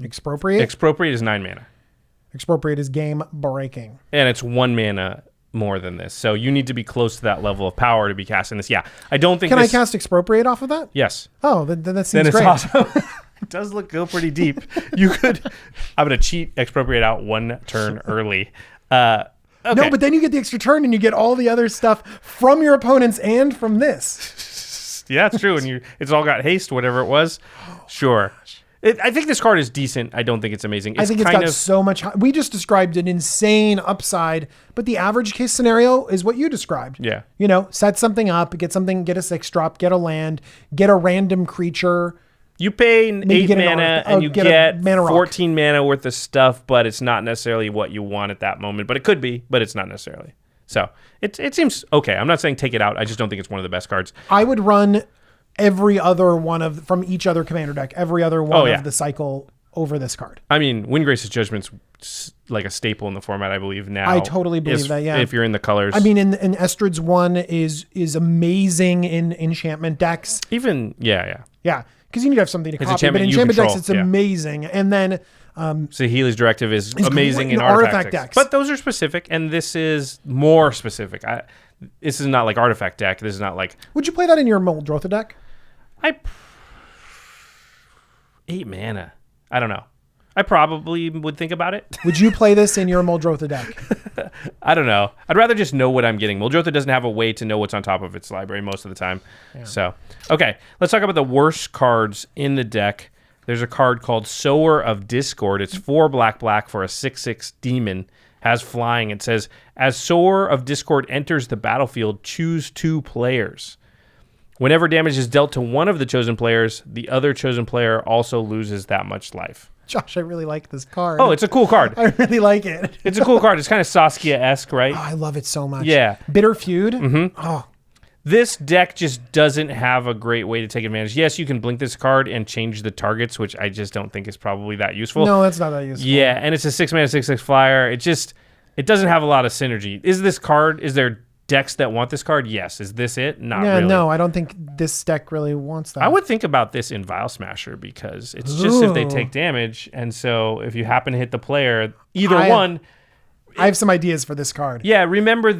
Expropriate? Expropriate is 9 mana. Expropriate is game breaking. And it's 1 mana more than this. So you need to be close to that level of power to be casting this. Yeah, I don't think. Can I cast Expropriate off of that? Yes. Oh, then that Then seems it's great. awesome. It does go pretty deep. You could. I'm gonna cheat Expropriate out 1 turn early. Okay. No, but then you get the extra turn and you get all the other stuff from your opponents and from this. Yeah, it's true. And it's all got haste, whatever it was. Sure. I think this card is decent. I don't think it's amazing. I think it's got so much. We just described an insane upside, but the average case scenario is what you described. Yeah. You know, set something up, get a 6-drop, get a land, get a random creature. You pay 8 get an mana and you get get a mana rock. 14 mana worth of stuff, but it's not necessarily what you want at that moment. But it could be, but it's not necessarily. So it seems okay. I'm not saying take it out. I just don't think it's one of the best cards. I would run every other one from each other commander deck, every other one of the cycle over this card. I mean, Windgrace's Judgment's like a staple in the format, I believe now. I totally believe that, yeah. If you're in the colors. I mean, in Estrid's one is amazing in enchantment decks. Even, yeah. Yeah, because you need to have something to copy. But in enchantment you enchantment control, decks, it's amazing. And then Saheeli's Directive is amazing great in in artifact artifact decks. decks. But those are specific, and this is more specific. This is not like artifact deck. This is not like... Would you play that in your Muldrotha deck? 8 mana. I don't know. I probably would think about it. Would you play this in your Muldrotha deck? I don't know. I'd rather just know what I'm getting. Muldrotha doesn't have a way to know what's on top of its library most of the time. Yeah. So, okay. Let's talk about the worst cards in the deck. There's a card called Sower of Discord. It's 4 black for a 6/6 demon. Has flying. It says, as Sower of Discord enters the battlefield, choose 2 players. Whenever damage is dealt to one of the chosen players, the other chosen player also loses that much life. Josh, I really like this card. Oh, it's a cool card. I really like it. It's a cool card. It's kind of Saskia-esque, right? Oh, I love it so much. Yeah. Bitter Feud. Mm-hmm. Oh. This deck just doesn't have a great way to take advantage. Yes, you can blink this card and change the targets, which I just don't think is probably that useful. No, that's not that useful. Yeah, and it's a 6 mana 6/6 flyer. It doesn't have a lot of synergy. Is there decks that want this card? Yes. Is this it? Not really. No, I don't think this deck really wants that. I would think about this in Vial Smasher because it's just if they take damage, and so if you happen to hit the player, one. I have some ideas for this card. Yeah, remember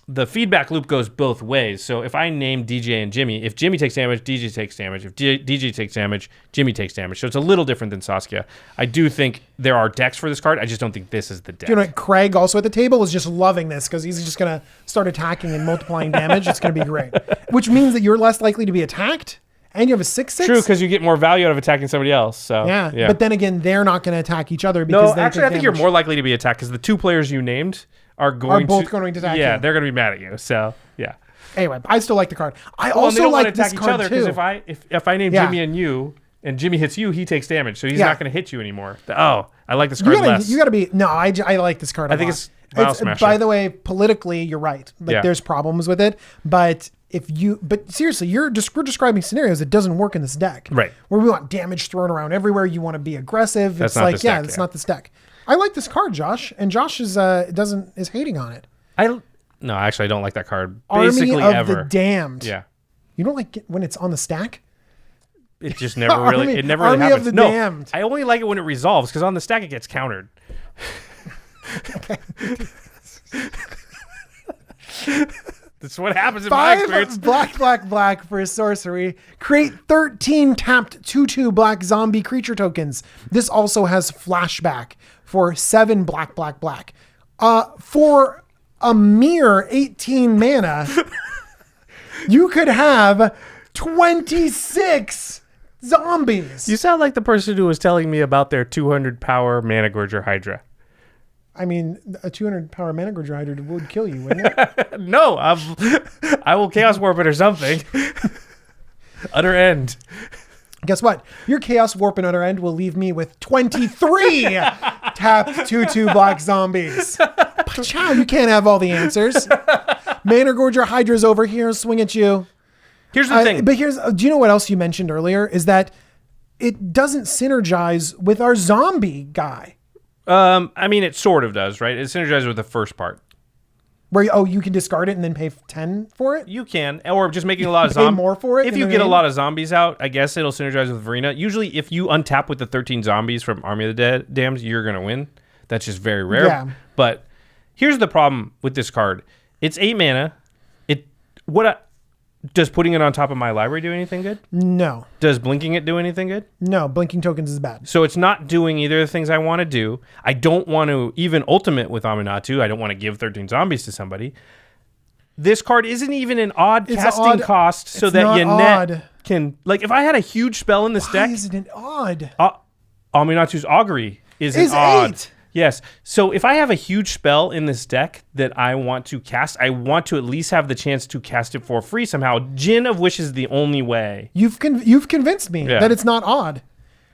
the feedback loop goes both ways. So if I name DJ and Jimmy, if Jimmy takes damage, DJ takes damage. If DJ takes damage, Jimmy takes damage. So it's a little different than Saskia. I do think there are decks for this card. I just don't think this is the deck. Do you know what? Craig, also at the table, is just loving this because he's just going to start attacking and multiplying damage. It's going to be great. Which means that you're less likely to be attacked and you have a 6/6. True, because you get more value out of attacking somebody else. So yeah. But then again, they're not going to attack each other because they actually, I think you're more likely to be attacked because the 2 players you named are both going to attack you. Yeah, they're going to be mad at you. So, yeah. Anyway, I still like the card. I also like this card too. Because if I name Jimmy and you, and Jimmy hits you, he takes damage. So he's not going to hit you anymore. I like this card less. You got to be... No, I like this card a lot. I think it's Vial Smasher. By the way, politically, you're right. There's problems with it. But seriously, we're describing scenarios that doesn't work in this deck. Right. Where we want damage thrown around everywhere. You want to be aggressive. That's not this deck. It's not this deck. I like this card, Josh, and Josh is hating on it. No, actually, I don't like that card. Basically, Army of the Damned. Yeah. You don't like it when it's on the stack? It just never really. It never really Army happens. of the Damned. I only like it when it resolves because on the stack it gets countered. That's what happens in my experience. 5 black for a sorcery. Create 13 tapped 2/2 black zombie creature tokens. This also has flashback for 7 black. For a mere 18 mana, you could have 26 zombies. You sound like the person who was telling me about their 200 power Mana Gorger Hydra. I mean, a 200 power Mana Gorger Hydra would kill you, wouldn't it? No, I will Chaos Warp it or something. Utter End. Guess what? Your Chaos Warp and Utter End will leave me with 23 tapped 2/2 black zombies. Pachow, you can't have all the answers. Mana Gorger Hydra's over here, swing at you. Here's the thing. But do you know what else you mentioned earlier? Is that it doesn't synergize with our zombie guy. I mean, it sort of does, right? It synergizes with the first part. Where you can discard it and then pay 10 for it? You can, or just making a lot of zombies. More for it? If you get a lot of zombies out, I guess it'll synergize with Verena. Usually, if you untap with the 13 zombies from Army of the Damned, you're going to win. That's just very rare. Yeah. But Here's the problem with this card. It's 8 mana. Does putting it on top of my library do anything good? No. Does blinking it do anything good? No, blinking tokens is bad. So it's not doing either of the things I want to do. I don't want to even ultimate with Aminatou. I don't want to give 13 zombies to somebody. This card isn't even an odd casting cost so that Yannette can... Like, if I had a huge spell in this deck... Why is it an odd? Aminatou's Augury is an odd. 8. Yes. So if I have a huge spell in this deck that I want to cast, I want to at least have the chance to cast it for free somehow. Djinn of Wish is the only way. You've convinced me that it's not odd.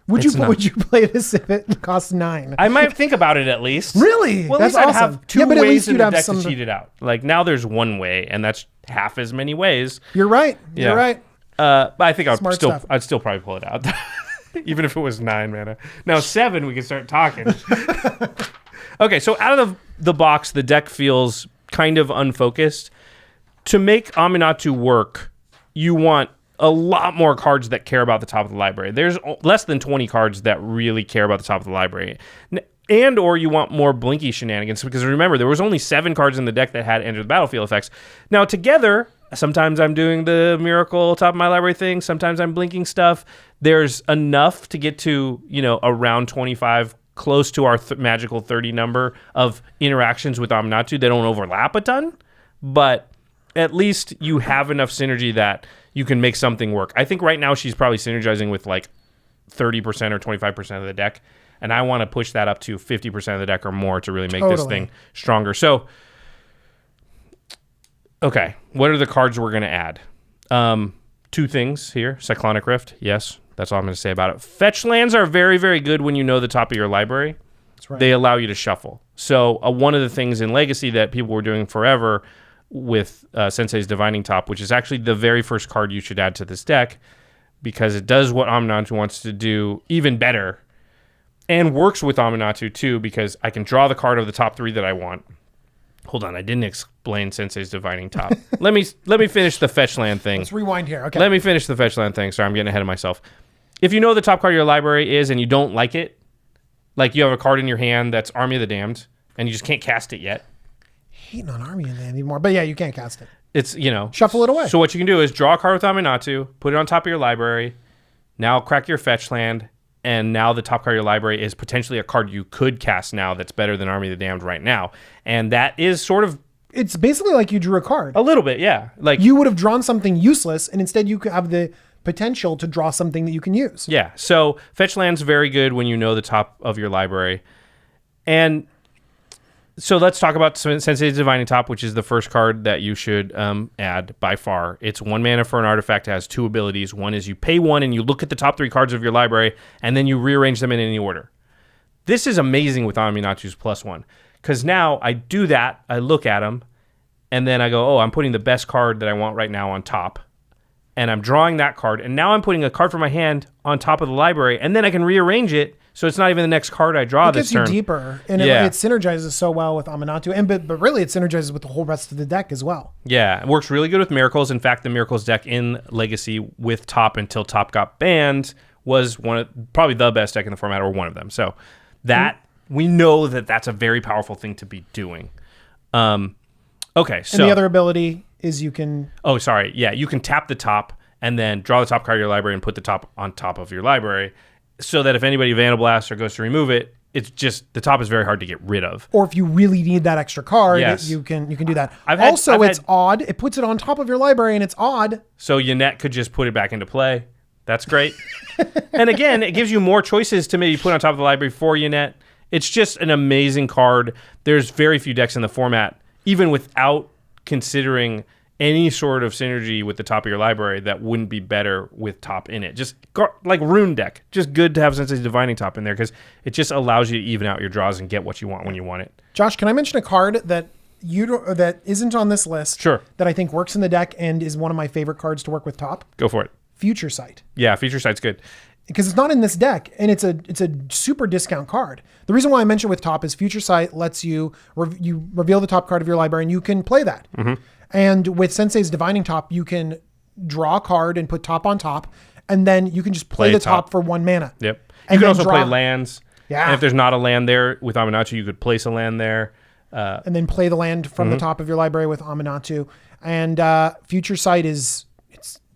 Would you play this if it costs 9? I might think about it at least. Really? Well, that's at least awesome. I'd have 2 ways in the deck to cheat it out. Like now there's 1 way, and that's half as many ways. You're right. You're right. But I think I'd still probably pull it out. Even if it was 9 mana. Now 7, we can start talking. Okay, so out of the box, the deck feels kind of unfocused. To make Aminatou work, you want a lot more cards that care about the top of the library. There's less than 20 cards that really care about the top of the library. And or you want more blinky shenanigans, because remember, there was only 7 cards in the deck that had enter the battlefield effects. Now together, sometimes I'm doing the miracle top of my library thing, sometimes I'm blinking stuff. There's enough to get to, around 25, close to our magical 30 number of interactions with Aminatou. They don't overlap a ton, but at least you have enough synergy that you can make something work. I think right now she's probably synergizing with like 30% or 25% of the deck, and I want to push that up to 50% of the deck or more to really make this thing stronger. So, okay, what are the cards we're going to add? 2 things here. Cyclonic Rift, yes. That's all I'm going to say about it. Fetch lands are very, very good when you know the top of your library. That's right. They allow you to shuffle. So one of the things in Legacy that people were doing forever with Sensei's Divining Top, which is actually the very first card you should add to this deck, because it does what Aminatou wants to do even better, and works with Aminatou too, because I can draw the card of the top 3 that I want. Hold on, I didn't explain Sensei's Divining Top. Let me finish the fetch land thing. Let's rewind here. Okay. Let me finish the fetch land thing. Sorry, I'm getting ahead of myself. If you know the top card of your library is and you don't like it, like you have a card in your hand that's Army of the Damned and you just can't cast it yet. Hating on Army of the Damned anymore, but yeah, you can't cast it. It's, shuffle it away. So what you can do is draw a card with Aminatou, put it on top of your library, now crack your fetch land, and now the top card of your library is potentially a card you could cast now that's better than Army of the Damned right now. And that is sort of... It's basically like you drew a card. A little bit, yeah. Like you would have drawn something useless, and instead you could have the potential to draw something that you can use. Yeah, so fetch land's very good when you know the top of your library. And so let's talk about Sensei's Divining Top, which is the first card that you should add by far. It's 1 mana for an artifact. It has 2 abilities. One is you pay 1 and you look at the top 3 cards of your library, and then you rearrange them in any order. This is amazing with Aminatou's +1, because now I do that, I look at them, and then I go, I'm putting the best card that I want right now on top. And I'm drawing that card, and now I'm putting a card from my hand on top of the library, and then I can rearrange it, so it's not even the next card I draw this turn. It gets you deeper, and it synergizes so well with Aminatou, but really it synergizes with the whole rest of the deck as well. Yeah, it works really good with Miracles. In fact, the Miracles deck in Legacy with Top until Top got banned was probably the best deck in the format, or one of them. So we know that that's a very powerful thing to be doing. Okay, so... And the other ability is you can... Oh, sorry. Yeah, you can tap the top and then draw the top card of your library and put the top on top of your library, so that if anybody Vandal Blasts or goes to remove it, it's just the top is very hard to get rid of. Or if you really need that extra card, you can do that. It's odd. It puts it on top of your library, and it's odd. So Yannette could just put it back into play. That's great. And again, it gives you more choices to maybe put on top of the library for Yannette. It's just an amazing card. There's very few decks in the format, even without considering any sort of synergy with the top of your library, that wouldn't be better with top in it. Just like Rune deck. Just good to have Sensei's Divining Top in there, because it just allows you to even out your draws and get what you want when you want it. Josh, can I mention a card that isn't on this list? Sure. That I think works in the deck and is one of my favorite cards to work with top? Go for it. Future Sight. Yeah, Future Sight's good. Because it's not in this deck, and it's a super discount card. The reason why I mention with top is Future Sight lets you reveal the top card of your library, and you can play that. Mm-hmm. And with Sensei's Divining Top, you can draw a card and put top on top, and then you can just play the top for 1 mana. Yep. You can also play lands. Yeah. And if there's not a land there with Aminatou, you could place a land there. and then play the land from the top of your library with Aminatou. And Future Sight is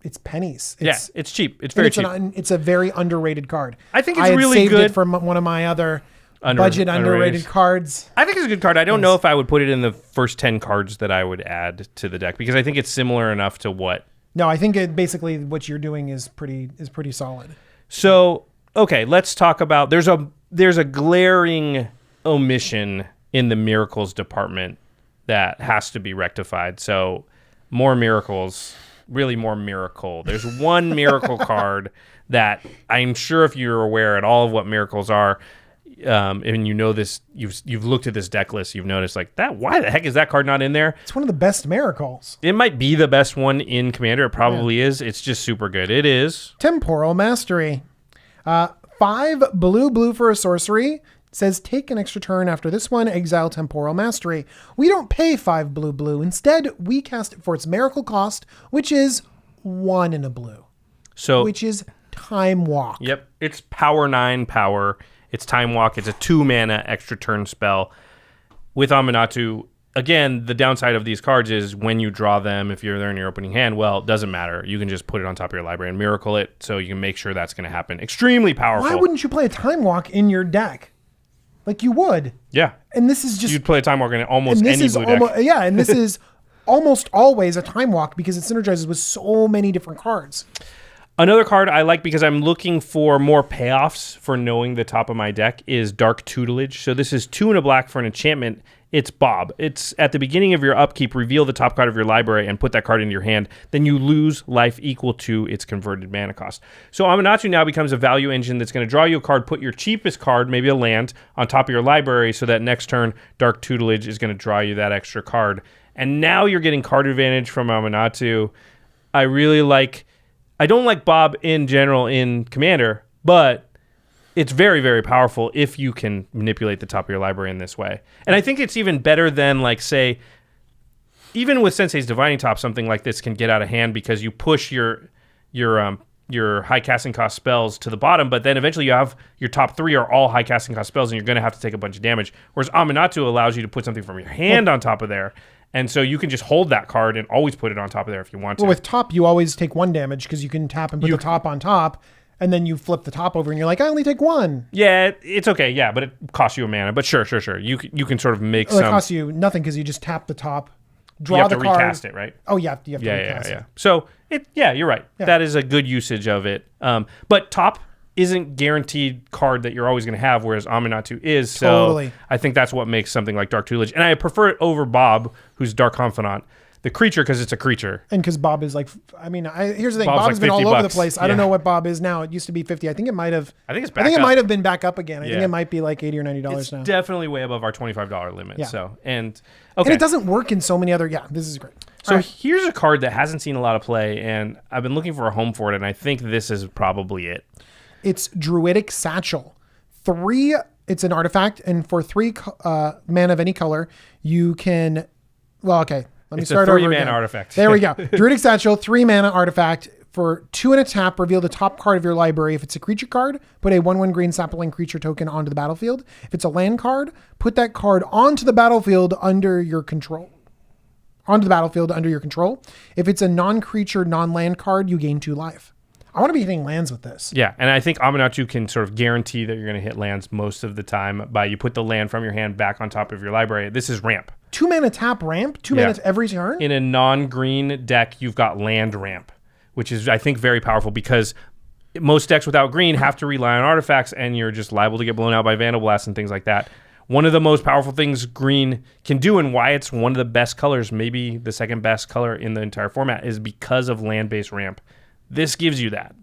it's pennies. It's cheap. It's very cheap. It's a very underrated card. I think it's I had really saved good it from one of my other budget underrated cards. I think it's a good card. I don't know if I would put it in the first 10 cards that I would add to the deck because I think it's similar enough to what. No, I think basically what you're doing is pretty solid. So, okay, let's talk about there's a glaring omission in the miracles department that has to be rectified. So, more miracles, really more miracle. There's one miracle card that I'm sure if you're aware at all of what miracles are, and you know this, you've looked at this deck list, you've noticed like that. Why the heck is that card not in there? It's one of the best miracles. It might be the best one in Commander. It probably is. It's just super good. It is Temporal Mastery. 5 blue for a sorcery. It says take an extra turn after this one. Exile Temporal Mastery. We don't pay 5 blue. Instead, we cast it for its miracle cost, which is 1 in a blue. So which is Time Walk. Yep, it's power 9 power. It's Time Walk. It's a 2 mana extra turn spell. With Aminatou, again, the downside of these cards is when you draw them, if you're there in your opening hand, well, it doesn't matter. You can just put it on top of your library and miracle it, so you can make sure that's going to happen. Extremely powerful. Why wouldn't you play a Time Walk in your deck? Like you would. Yeah. And this is just... You'd play a Time Walk in almost any blue deck. Yeah, and this is almost always a Time Walk because it synergizes with so many different cards. Another card I like because I'm looking for more payoffs for knowing the top of my deck is Dark Tutelage. So this is 2 and a black for an enchantment. It's Bob. It's at the beginning of your upkeep, reveal the top card of your library and put that card into your hand. Then you lose life equal to its converted mana cost. So Aminatou now becomes a value engine that's going to draw you a card, put your cheapest card, maybe a land, on top of your library so that next turn Dark Tutelage is going to draw you that extra card. And now you're getting card advantage from Aminatou. I don't like Bob in general in Commander, but it's very, very powerful if you can manipulate the top of your library in this way. And I think it's even better than, like, say, even with Sensei's Divining Top, something like this can get out of hand because you push your high casting cost spells to the bottom, but then eventually you have your top 3 are all high casting cost spells and you're going to have to take a bunch of damage. Whereas Aminatou allows you to put something from your hand on top of there. And so you can just hold that card and always put it on top of there if you want to. Well, with top, you always take 1 damage because you can tap and put the top on top, and then you flip the top over and you're like, I only take 1. Yeah, it's okay. Yeah, but it costs you a mana. But sure. You can sort of make some. It costs you nothing because you just tap the top, draw you have the to card. recast it, right? Oh, yeah, you have to recast it. So, you're right. Yeah. That is a good usage of it. But top isn't guaranteed card that you're always going to have, whereas Aminatou is. So Totally. I think that's what makes something like Dark Tutelage. And I prefer it over Bob, who's Dark Confidant, the creature, because it's a creature. And because Bob is like, here's the thing. Bob's Bob's been like all over $50. the place. I don't know what Bob is now. It used to be 50. I think it might have. I think it's back I think up. it might have been back up again. I think Yeah. it might be like $80 or $90 It's now. definitely way above our $25 limit. Yeah. So, okay. And it doesn't work in so many other. Yeah, this is great. So here's a card that hasn't seen a lot of play, and I've been looking for a home for it, and I think this is probably it. It's Druidic Satchel. 3, it's an artifact, and for 3 mana of any color, you can. Well, okay. Let me start over. It's a 3-mana again. artifact. There we go. Druidic Satchel, 3 mana artifact. For 2 and a tap, reveal the top card of your library. If it's a creature card, put a 1/1 green sapling creature token onto the battlefield. If it's a land card, put that card onto the battlefield under your control. If it's a non-creature, non-land card, you gain 2 life. I want to be hitting lands with this. Yeah, and I think Aminatou can sort of guarantee that you're going to hit lands most of the time by you put the land from your hand back on top of your library. This is ramp. 2 mana tap ramp? 2 mana every turn? In a non-green deck, you've got land ramp, which is, I think, very powerful because most decks without green have to rely on artifacts, and you're just liable to get blown out by Vandal Blast and things like that. One of the most powerful things green can do, and why it's one of the best colors, maybe the second best color in the entire format, is because of land-based ramp. This gives you that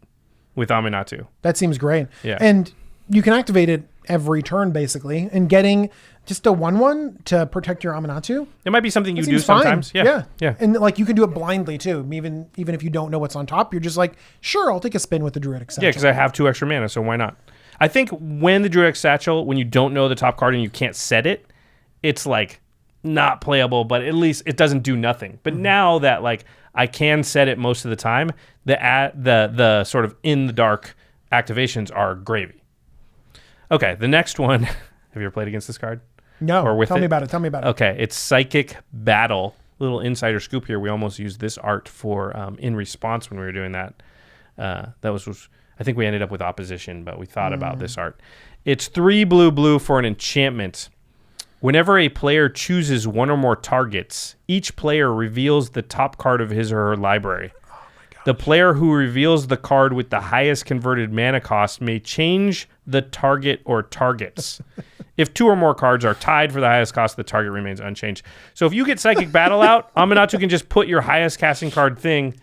with Aminatou. That seems great. Yeah. And you can activate it every turn, basically, and getting just a 1/1 to protect your Aminatou. It might be something you do seems fine. sometimes. Yeah. And like you can do it blindly too. Even if you don't know what's on top, you're just like, sure, I'll take a spin with the Druidic Satchel. Yeah, because I have 2 extra mana, so why not? I think when the Druidic Satchel, when you don't know the top card and you can't set it, it's like not playable, but at least it doesn't do nothing. But now that like I can set it most of the time, the sort of in the dark activations are gravy. Okay, the next one. Have you ever played against this card? No, or with tell me about it. Okay, it's Psychic Battle. Little insider scoop here. We almost used this art for in response when we were doing that. That was I think we ended up with opposition, but we thought about this art. It's 3 blue for an enchantment. Whenever a player chooses one or more targets, each player reveals the top card of his or her library. Oh my God. The player who reveals the card with the highest converted mana cost may change the target or targets. If 2 or more cards are tied for the highest cost, the target remains unchanged. So if you get Psychic Battle out, Aminatou can just put your highest casting card thing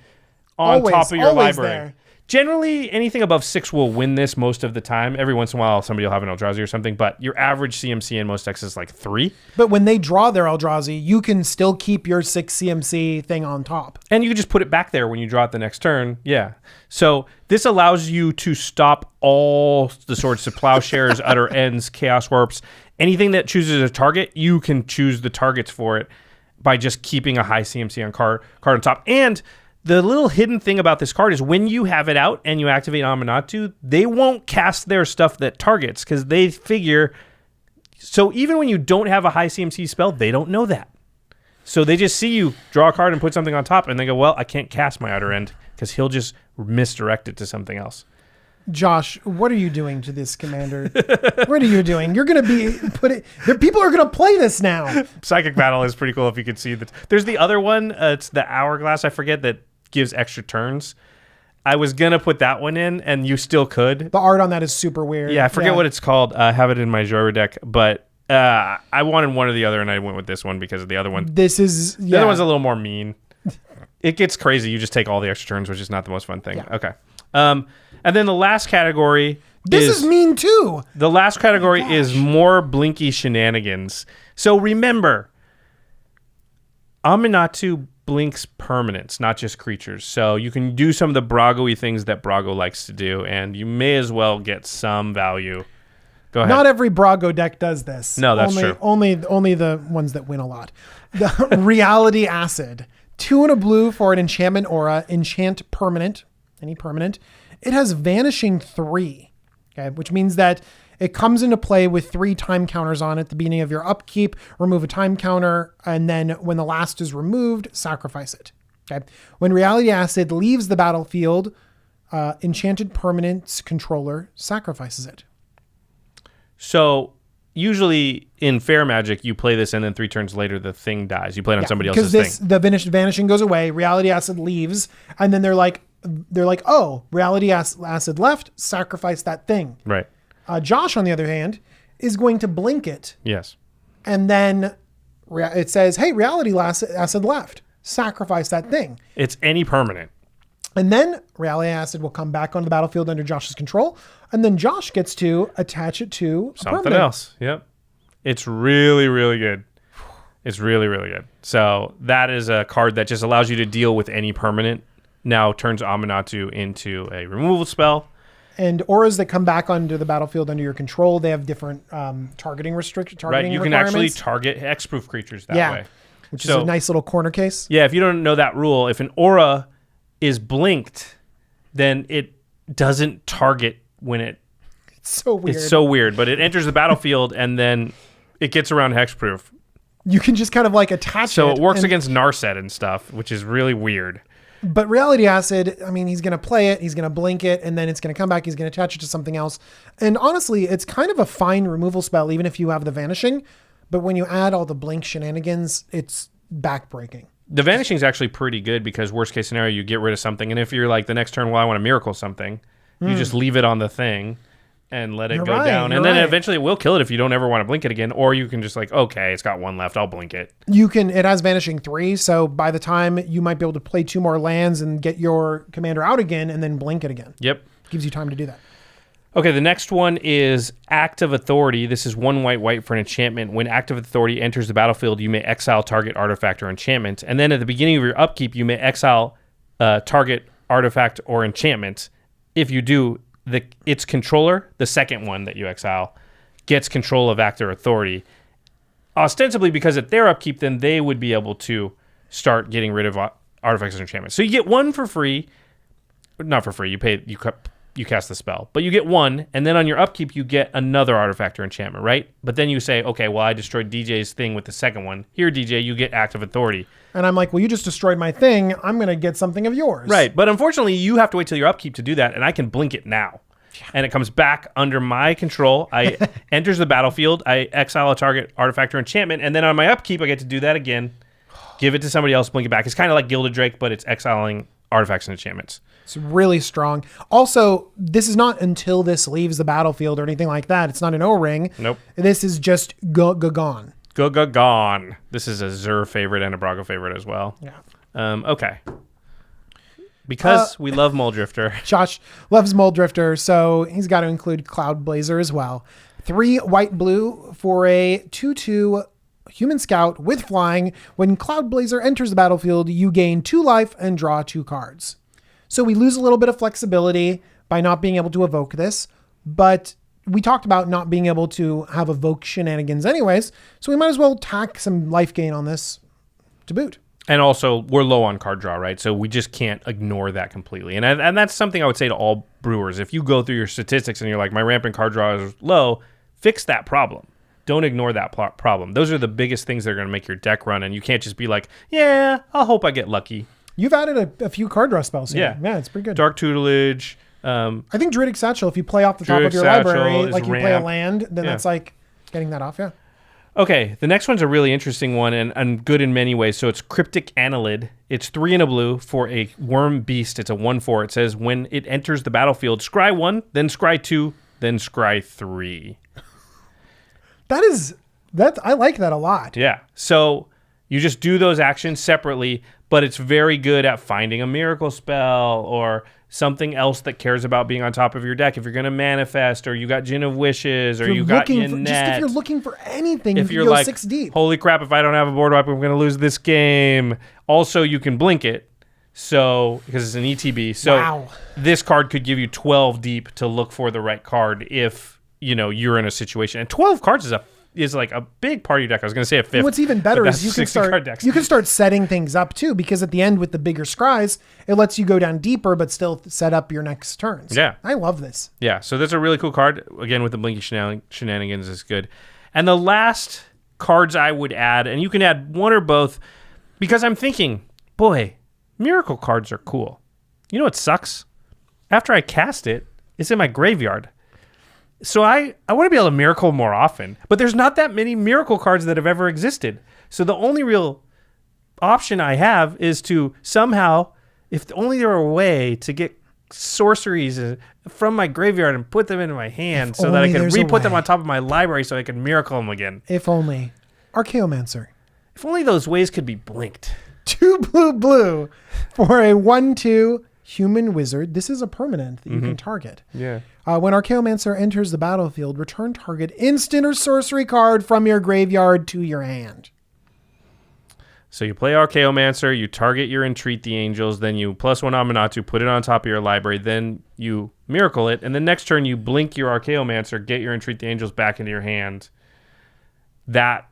on top of your library. There. Generally, anything above 6 will win this most of the time. Every once in a while, somebody will have an Eldrazi or something, but your average CMC in most decks is like 3. But when they draw their Eldrazi, you can still keep your 6 CMC thing on top. And you can just put it back there when you draw it the next turn. Yeah. So this allows you to stop all the Swords to Plowshares, Utter Ends, Chaos Warps. Anything that chooses a target, you can choose the targets for it by just keeping a high CMC on card on top. And the little hidden thing about this card is when you have it out and you activate Aminatou, they won't cast their stuff that targets because they figure... So even when you don't have a high CMC spell, they don't know that. So they just see you draw a card and put something on top, and they go, well, I can't cast my Utter End because he'll just misdirect it to something else. Josh, what are you doing to this commander? What are you doing? You're going to be people are going to play this now. Psychic Battle is pretty cool if you could see that. There's the other one. It's the Hourglass. I forget that gives extra turns. I was going to put that one in, and you still could. The art on that is super weird. Yeah, I forget what it's called. I have it in my Joyer deck, but I wanted one or the other, and I went with this one because of the other one. The other one's a little more mean. It gets crazy. You just take all the extra turns, which is not the most fun thing. Yeah. Okay. And then the last category is mean too. The last category is more blinky shenanigans. So remember, Aminatou blinks permanents, not just creatures. So you can do some of the Brago-y things that Brago likes to do, and you may as well get some value. Go ahead. Not every Brago deck does this. No, that's true. Only the ones that win a lot. The Reality Acid. 2 and a blue for an enchantment aura. Enchant permanent. Any permanent. It has Vanishing 3. Okay, which means that it comes into play with 3 time counters on it at the beginning of your upkeep. Remove a time counter, and then when the last is removed, sacrifice it. Okay. When Reality Acid leaves the battlefield, enchanted permanent's controller sacrifices it. So usually in Fair Magic, you play this, and then 3 turns later, the thing dies. You play it on somebody else's thing. The Vanishing goes away. Reality Acid leaves, and then they're like, oh, Reality Acid left. Sacrifice that thing. Right. Josh, on the other hand, is going to blink it. Yes. And then it says, hey, Reality Acid left. Sacrifice that thing. It's any permanent. And then Reality Acid will come back onto the battlefield under Josh's control. And then Josh gets to attach it to something else. Yep. It's really, really good. It's really, really good. So that is a card that just allows you to deal with any permanent. Now turns Aminatou into a removal spell. And auras that come back onto the battlefield under your control, they have different targeting restrictions. Right, you can actually target hexproof creatures that way. Which is a nice little corner case. Yeah, if you don't know that rule, if an aura is blinked, then it doesn't target when it... It's so weird. It's so weird, but it enters the battlefield and then it gets around hexproof. You can just kind of like attach it. So it works against Narset and stuff, which is really weird. But Reality Acid, I mean, he's going to play it, he's going to blink it, and then it's going to come back, he's going to attach it to something else. And honestly, it's kind of a fine removal spell, even if you have the Vanishing. But when you add all the blink shenanigans, it's backbreaking. The Vanishing is actually pretty good because worst case scenario, you get rid of something. And if you're like the next turn, well, I want to miracle something, you just leave it on the thing and let it go down. And then eventually it will kill it if you don't ever want to blink it again. Or you can just like, okay, it's got 1 left, I'll blink it. It has Vanishing 3, so by the time you might be able to play 2 more lands and get your commander out again and then blink it again. Yep. Gives you time to do that. Okay, the next one is Act of Authority. This is 1 white for an enchantment. When Act of Authority enters the battlefield, you may exile target artifact or enchantment. And then at the beginning of your upkeep, you may exile target artifact or enchantment. If you do, its controller, the second one that you exile, gets control of Act of Authority. Ostensibly because at their upkeep, then they would be able to start getting rid of artifacts and enchantments. So you get 1 for free. Not for free. You you cast the spell. But you get one, and then on your upkeep, you get another artifact or enchantment, right? But then you say, okay, well, I destroyed DJ's thing with the second one. Here, DJ, you get active authority. And I'm like, well, you just destroyed my thing. I'm going to get something of yours. Right. But unfortunately, you have to wait till your upkeep to do that, and I can blink it now. And it comes back under my control. I enters the battlefield. I exile a target artifact or enchantment, and then on my upkeep, I get to do that again. Give it to somebody else, blink it back. It's kind of like Gilded Drake, but it's exiling artifacts and enchantments. It's really strong. Also, this is not until this leaves the battlefield or anything like that. It's not an O-ring. Nope. This is just gone. Gone. This is a Zur favorite and a Brago favorite as well. Yeah. Okay. Because we love Muldrifter. Josh loves Muldrifter, so he's got to include Cloud Blazer as well. 3 white-blue for a 2/2 human scout with flying. When Cloud Blazer enters the battlefield, you gain 2 life and draw 2 cards. So we lose a little bit of flexibility by not being able to evoke this, but we talked about not being able to have evoke shenanigans anyways, so we might as well tack some life gain on this to boot. And also, we're low on card draw, right? So we just can't ignore that completely. And that's something I would say to all brewers. If you go through your statistics and you're like, my rampant card draw is low, fix that problem. Don't ignore that problem. Those are the biggest things that are going to make your deck run, and you can't just be like, yeah, I'll hope I get lucky. You've added a few card draw spells here. Yeah, it's pretty good. Dark Tutelage. I think Druidic Satchel, if you play off the top of your library, like you play a land, then that's like getting that off, yeah. Okay, the next one's a really interesting one and good in many ways. So it's Cryptic Annelid. It's 3 and a blue for a worm beast. It's a 1/4. It says when it enters the battlefield, scry 1, then scry 2, then scry 3. I like that a lot. Yeah. So you just do those actions separately, but it's very good at finding a miracle spell or something else that cares about being on top of your deck. If you're going to manifest, or you got Gin of Wishes, or you got Yin Just if you're looking for anything, if you you're go like, 6 deep. Holy crap, if I don't have a board wipe, I'm going to lose this game. Also, you can blink it. So, because it's an ETB. So this card could give you 12 deep to look for the right card if, you're in a situation. And 12 cards is like a big part of your deck. I was going to say a fifth. What's even better is you can start setting things up too, because at the end with the bigger scries, it lets you go down deeper but still set up your next turns. Yeah. I love this. Yeah, so that's a really cool card. Again, with the Blinky Shenanigans is good. And the last cards I would add, and you can add one or both, because I'm thinking, boy, miracle cards are cool. You know what sucks? After I cast it, it's in my graveyard. So I want to be able to miracle more often, but there's not that many miracle cards that have ever existed. So the only real option I have is to somehow, if only there were a way to get sorceries from my graveyard and put them into my hand so that I can re-put them on top of my library so I can miracle them again. If only. Archaeomancer. If only those ways could be blinked. 2 blue for a 1/2 human wizard. This is a permanent that you can target. Yeah. When Archaeomancer enters the battlefield, return target instant or sorcery card from your graveyard to your hand. So you play Archaeomancer, you target your Entreat the Angels, then you +1 Aminatou, put it on top of your library, then you miracle it, and the next turn you blink your Archaeomancer, get your Entreat the Angels back into your hand. That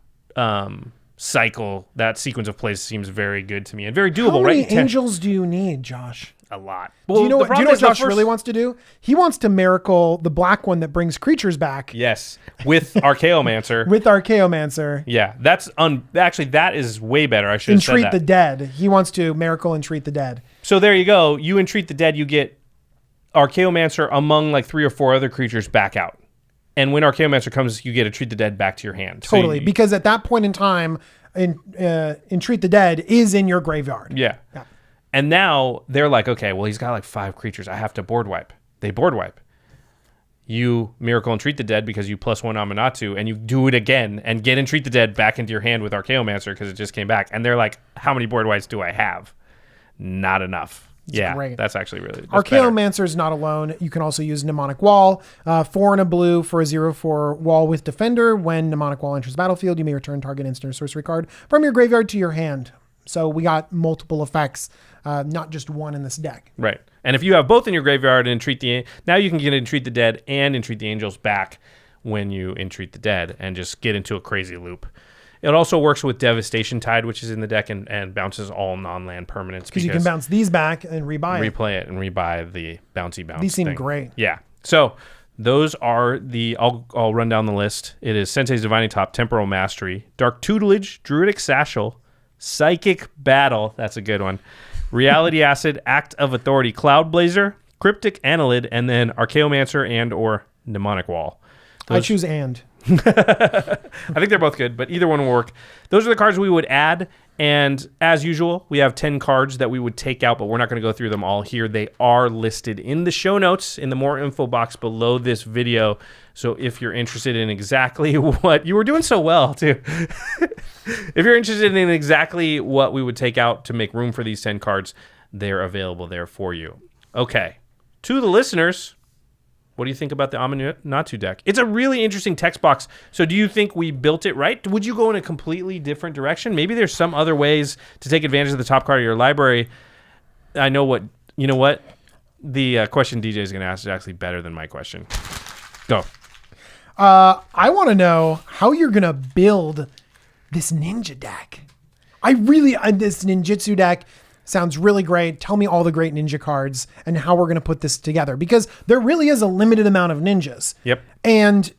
cycle, that sequence of plays seems very good to me and very doable, right? How many angels do you need, Josh? A lot. Well, do you know what Josh really wants to do? He wants to miracle the black one that brings creatures back. Yes, with Archaeomancer. With Archaeomancer. Yeah, that's actually that is way better. I should have said that. Entreat the dead. He wants to miracle Entreat the dead. So there you go. You Entreat the dead, you get Archaeomancer among like 3 or 4 other creatures back out. And when Archaeomancer comes, you get Entreat the dead back to your hand. Totally, because at that point in time, Entreat the dead is in your graveyard. Yeah. And now they're like, okay, well, he's got like 5 creatures. I have to board wipe. They board wipe. You miracle Entreat the dead because you +1 Aminatou, and you do it again and get Entreat the dead back into your hand with Archaeomancer because it just came back. And they're like, how many board wipes do I have? Not enough. Great. That's actually really Archaeomancer is not alone. You can also use Mnemonic Wall. 4 and a blue for a 0/4 wall with Defender. When Mnemonic Wall enters the battlefield, you may return target instant or sorcery card from your graveyard to your hand. So we got multiple effects, not just one in this deck. Right. And if you have both in your graveyard and now you can get Entreat the Dead and Entreat the Angels back when you Entreat the Dead and just get into a crazy loop. It also works with Devastation Tide, which is in the deck, and bounces all non-land permanents. Because you can bounce these back and rebuy it. Replay it and rebuy the bouncy bounce. These seem thing. great. Yeah. So those are I'll run down the list. It is Sensei's Divining Top, Temporal Mastery, Dark Tutelage, Druidic Satchel, Psychic Battle, that's a good one, Reality Acid, Act of Authority, Cloud Blazer, Cryptic Annelid, and then Archaeomancer and or Mnemonic Wall. I choose and. I think they're both good, but either one will work. Those are the cards we would add, and as usual, we have 10 cards that we would take out, but we're not going to go through them all here. They are listed in the show notes in the more info box below this video. So if you're interested in exactly what you were doing so well too, if you're interested in exactly what we would take out to make room for these 10 cards, they're available there for you. Okay, to the listeners, what do you think about the Aminatou deck? It's a really interesting text box. So do you think we built it right? Would you go in a completely different direction? Maybe there's some other ways to take advantage of the top card of your library. You know what? The question DJ is going to ask is actually better than my question. Go. I want to know how you're going to build this ninja deck. This ninjutsu deck sounds really great. Tell me all the great ninja cards and how we're going to put this together, because there really is a limited amount of ninjas. Yep. And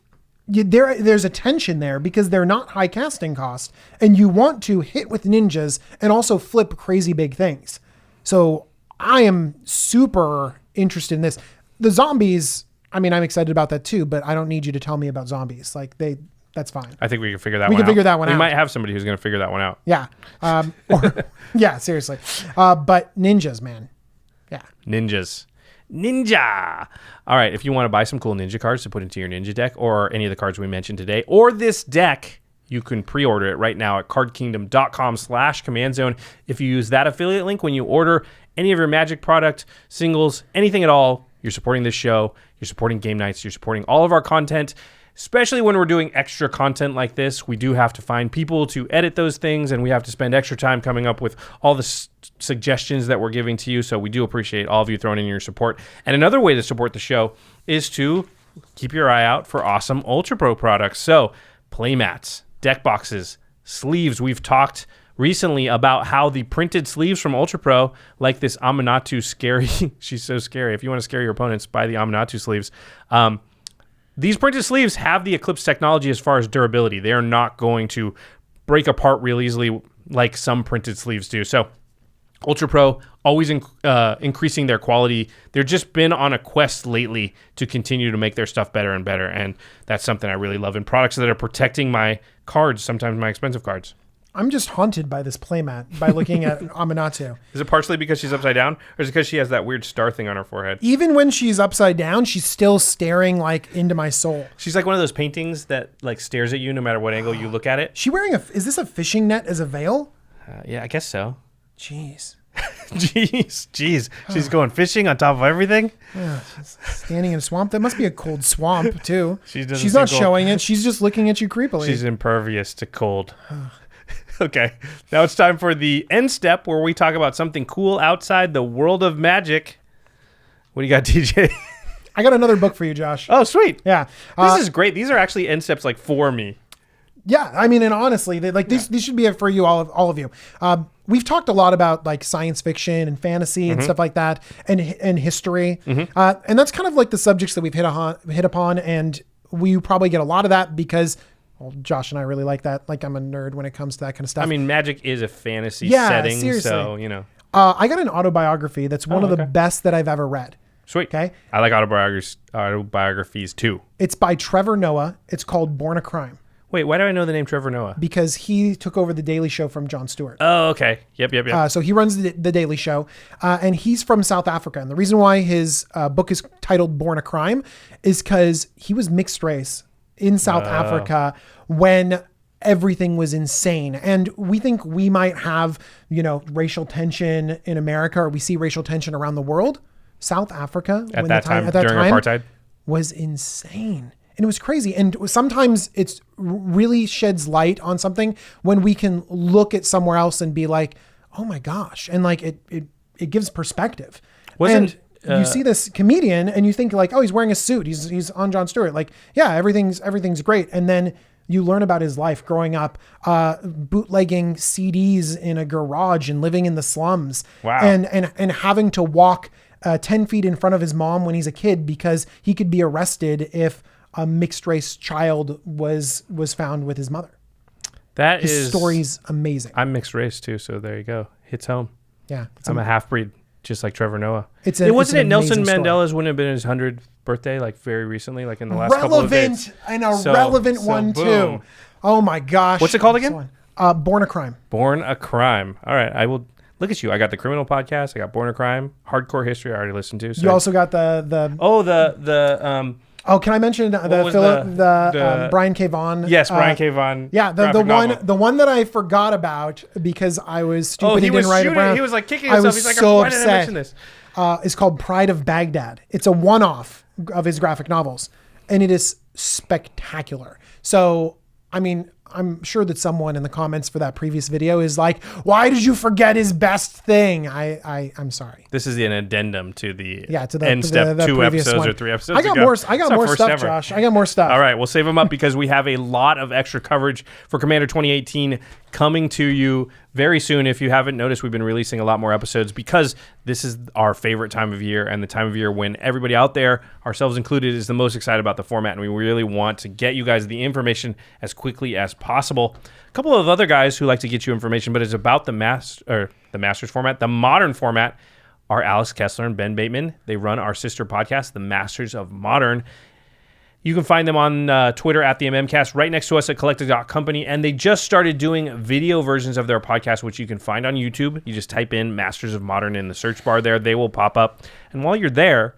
there's a tension there because they're not high casting cost, and you want to hit with ninjas and also flip crazy big things. So I am super interested in this. The zombies, I mean, I'm excited about that too, but I don't need you to tell me about zombies. That's fine. I think we can figure that one out. We might have somebody who's going to figure that one out. Yeah. Yeah, seriously. But ninjas, man. Yeah. Ninja. All right. If you want to buy some cool ninja cards to put into your ninja deck, or any of the cards we mentioned today, or this deck, you can pre-order it right now at cardkingdom.com/commandzone. If you use that affiliate link when you order any of your Magic product, singles, anything at all, you're supporting this show, you're supporting game nights, you're supporting all of our content. Especially when we're doing extra content like this, we do have to find people to edit those things, and we have to spend extra time coming up with all the suggestions that we're giving to you. So we do appreciate all of you throwing in your support. And another way to support the show is to keep your eye out for awesome Ultra Pro products. So playmats, deck boxes, sleeves. We've talked recently about how the printed sleeves from Ultra Pro, like this Aminatou scary, she's so scary. If you want to scare your opponents, buy the Aminatou sleeves. These printed sleeves have the Eclipse technology as far as durability. They are not going to break apart real easily like some printed sleeves do. So Ultra Pro always increasing their quality. They've just been on a quest lately to continue to make their stuff better and better, and that's something I really love in products that are protecting my cards, sometimes my expensive cards. I'm just haunted by this playmat by looking at Aminatou. Is it partially because she's upside down, or is it because she has that weird star thing on her forehead? Even when she's upside down, she's still staring like into my soul. She's like one of those paintings that like stares at you no matter what angle you look at it. Is this a fishing net as a veil? Yeah, I guess so. Jeez. Jeez. She's going fishing on top of everything. Yeah, she's standing in a swamp. That must be a cold swamp too. She's not showing it. She's just looking at you creepily. She's impervious to cold. Okay, now it's time for the end step where we talk about something cool outside the world of Magic. What do you got, DJ? I got another book for you, Josh. Oh, sweet. Yeah. This is great. These are actually end steps like for me. Yeah, I mean, and honestly, these should be for you, all of you. We've talked a lot about like science fiction and fantasy and stuff like that, and history, and that's kind of like the subjects that we've hit upon, and we probably get a lot of that because, well, Josh and I really like that. Like, I'm a nerd when it comes to that kind of stuff. I mean, Magic is a fantasy setting, seriously. So you know. I got an autobiography that's one of the best that I've ever read. Sweet. Okay. I like autobiographies too. It's by Trevor Noah. It's called Born a Crime. Wait, why do I know the name Trevor Noah? Because he took over The Daily Show from Jon Stewart. Oh, okay. Yep. So he runs the Daily Show, and he's from South Africa. And the reason why his book is titled Born a Crime is because he was mixed race in South Africa when everything was insane. And we think we might have, racial tension in America, or we see racial tension around the world. South Africa at that time during apartheid was insane. And it was crazy. And sometimes it's really sheds light on something when we can look at somewhere else and be like, oh my gosh. And like it gives perspective. You see this comedian and you think like, oh, he's wearing a suit. He's on Jon Stewart. Like, yeah, everything's great. And then You learn about his life growing up, bootlegging CDs in a garage and living in the slums. Wow. And having to walk 10 feet in front of his mom when he's a kid because he could be arrested if a mixed race child was found with his mother. His story's amazing. I'm mixed race too, so there you go. Hits home. Yeah. I'm a half-breed, just like Trevor Noah. Wasn't it Nelson amazing Mandela's wouldn't have been his 100th birthday, like very recently, like in the last couple of relevant days. and a relevant one boom. too. Oh my gosh. What's it called again? Born a Crime. Born a Crime. All right, I will look at you. I got the criminal podcast. I got Born a Crime, Hardcore History. I already listened to. So You also got Oh, can I mention Brian K. Vaughan? Yes, Brian K. Vaughan. Yeah, the one that I forgot about because I was stupid. He was didn't write it down. He was like kicking himself. He's like, so why did I mention this? It's called Pride of Baghdad. It's a one-off of his graphic novels, and it is spectacular. So, I mean, I'm sure that someone in the comments for that previous video is like, why did you forget his best thing? I'm sorry. This is an addendum to the end step the 2 episodes one. or 3 episodes I got ago. more stuff, ever. Josh. I got more stuff. All right, we'll save them up because we have a lot of extra coverage for Commander 2018 coming to you very soon. If you haven't noticed, we've been releasing a lot more episodes because this is our favorite time of year and the time of year when everybody out there, ourselves included, is the most excited about the format, and we really want to get you guys the information as quickly as possible. A couple of other guys who like to get you information, but it's about the Masters format. The modern format are Alex Kessler and Ben Bateman. They run our sister podcast, The Masters of Modern. You can find them on Twitter at the MMcast, right next to us at collective.company. And they just started doing video versions of their podcast, which you can find on YouTube. You just type in Masters of Modern in the search bar there. They will pop up. And while you're there,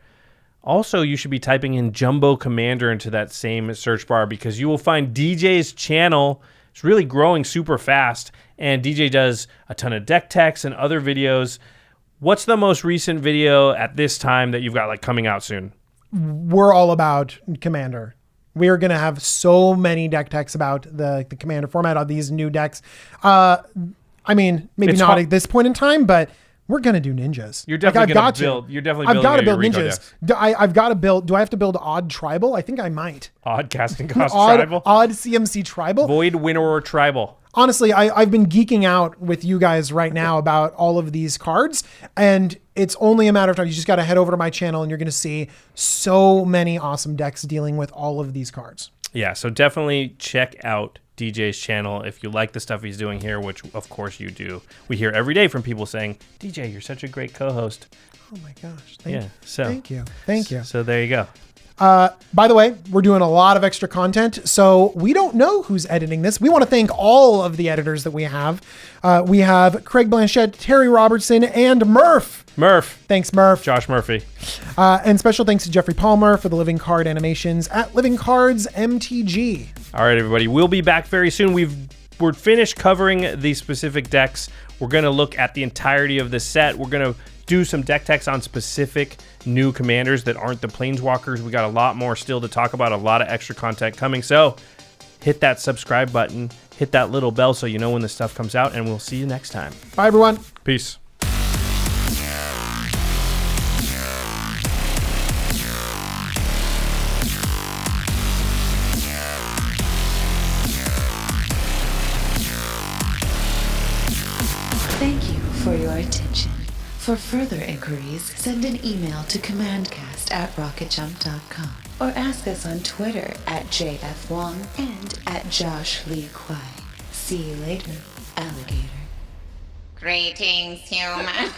also you should be typing in Jumbo Commander into that same search bar because you will find DJ's channel. It's really growing super fast. And DJ does a ton of deck techs and other videos. What's the most recent video at this time that you've got like coming out soon? We're all about Commander. We are going to have so many deck techs about the Commander format on these new decks. I mean, maybe it's not at this point in time, but we're going to do ninjas. You're definitely going to build. You're definitely I've got to build ninjas. I've got to build. Do I have to build odd tribal? I think I might. Odd casting cost tribal. Odd CMC tribal. Void Winnower tribal. Honestly, I've been geeking out with you guys right now about all of these cards, and it's only a matter of time. You just got to head over to my channel, and you're going to see so many awesome decks dealing with all of these cards. Yeah, so definitely check out DJ's channel if you like the stuff he's doing here, which of course you do. We hear every day from people saying, DJ, you're such a great co-host. Oh my gosh. Thank you. So there you go. By the way, we're doing a lot of extra content, so we don't know who's editing this. We want to thank all of the editors that we have. We have Craig Blanchett, Terry Robertson, and Murph. Thanks, Murph. Josh Murphy. And special thanks to Jeffrey Palmer for the Living Card animations at Living Cards MTG. All right, everybody. We'll be back very soon. We're finished covering the specific decks. We're going to look at the entirety of the set. We're going to do some deck techs on specific new commanders that aren't the planeswalkers. We got a lot more still to talk about, a lot of extra content coming. So hit that subscribe button, hit that little bell so you know when the stuff comes out, and we'll see you next time. Bye, everyone. Peace. Thank you for your attention. For further inquiries, send an email to commandcast@rocketjump.com or ask us on Twitter @JFWong and @JoshLeeQuai. See you later, alligator. Greetings, humans.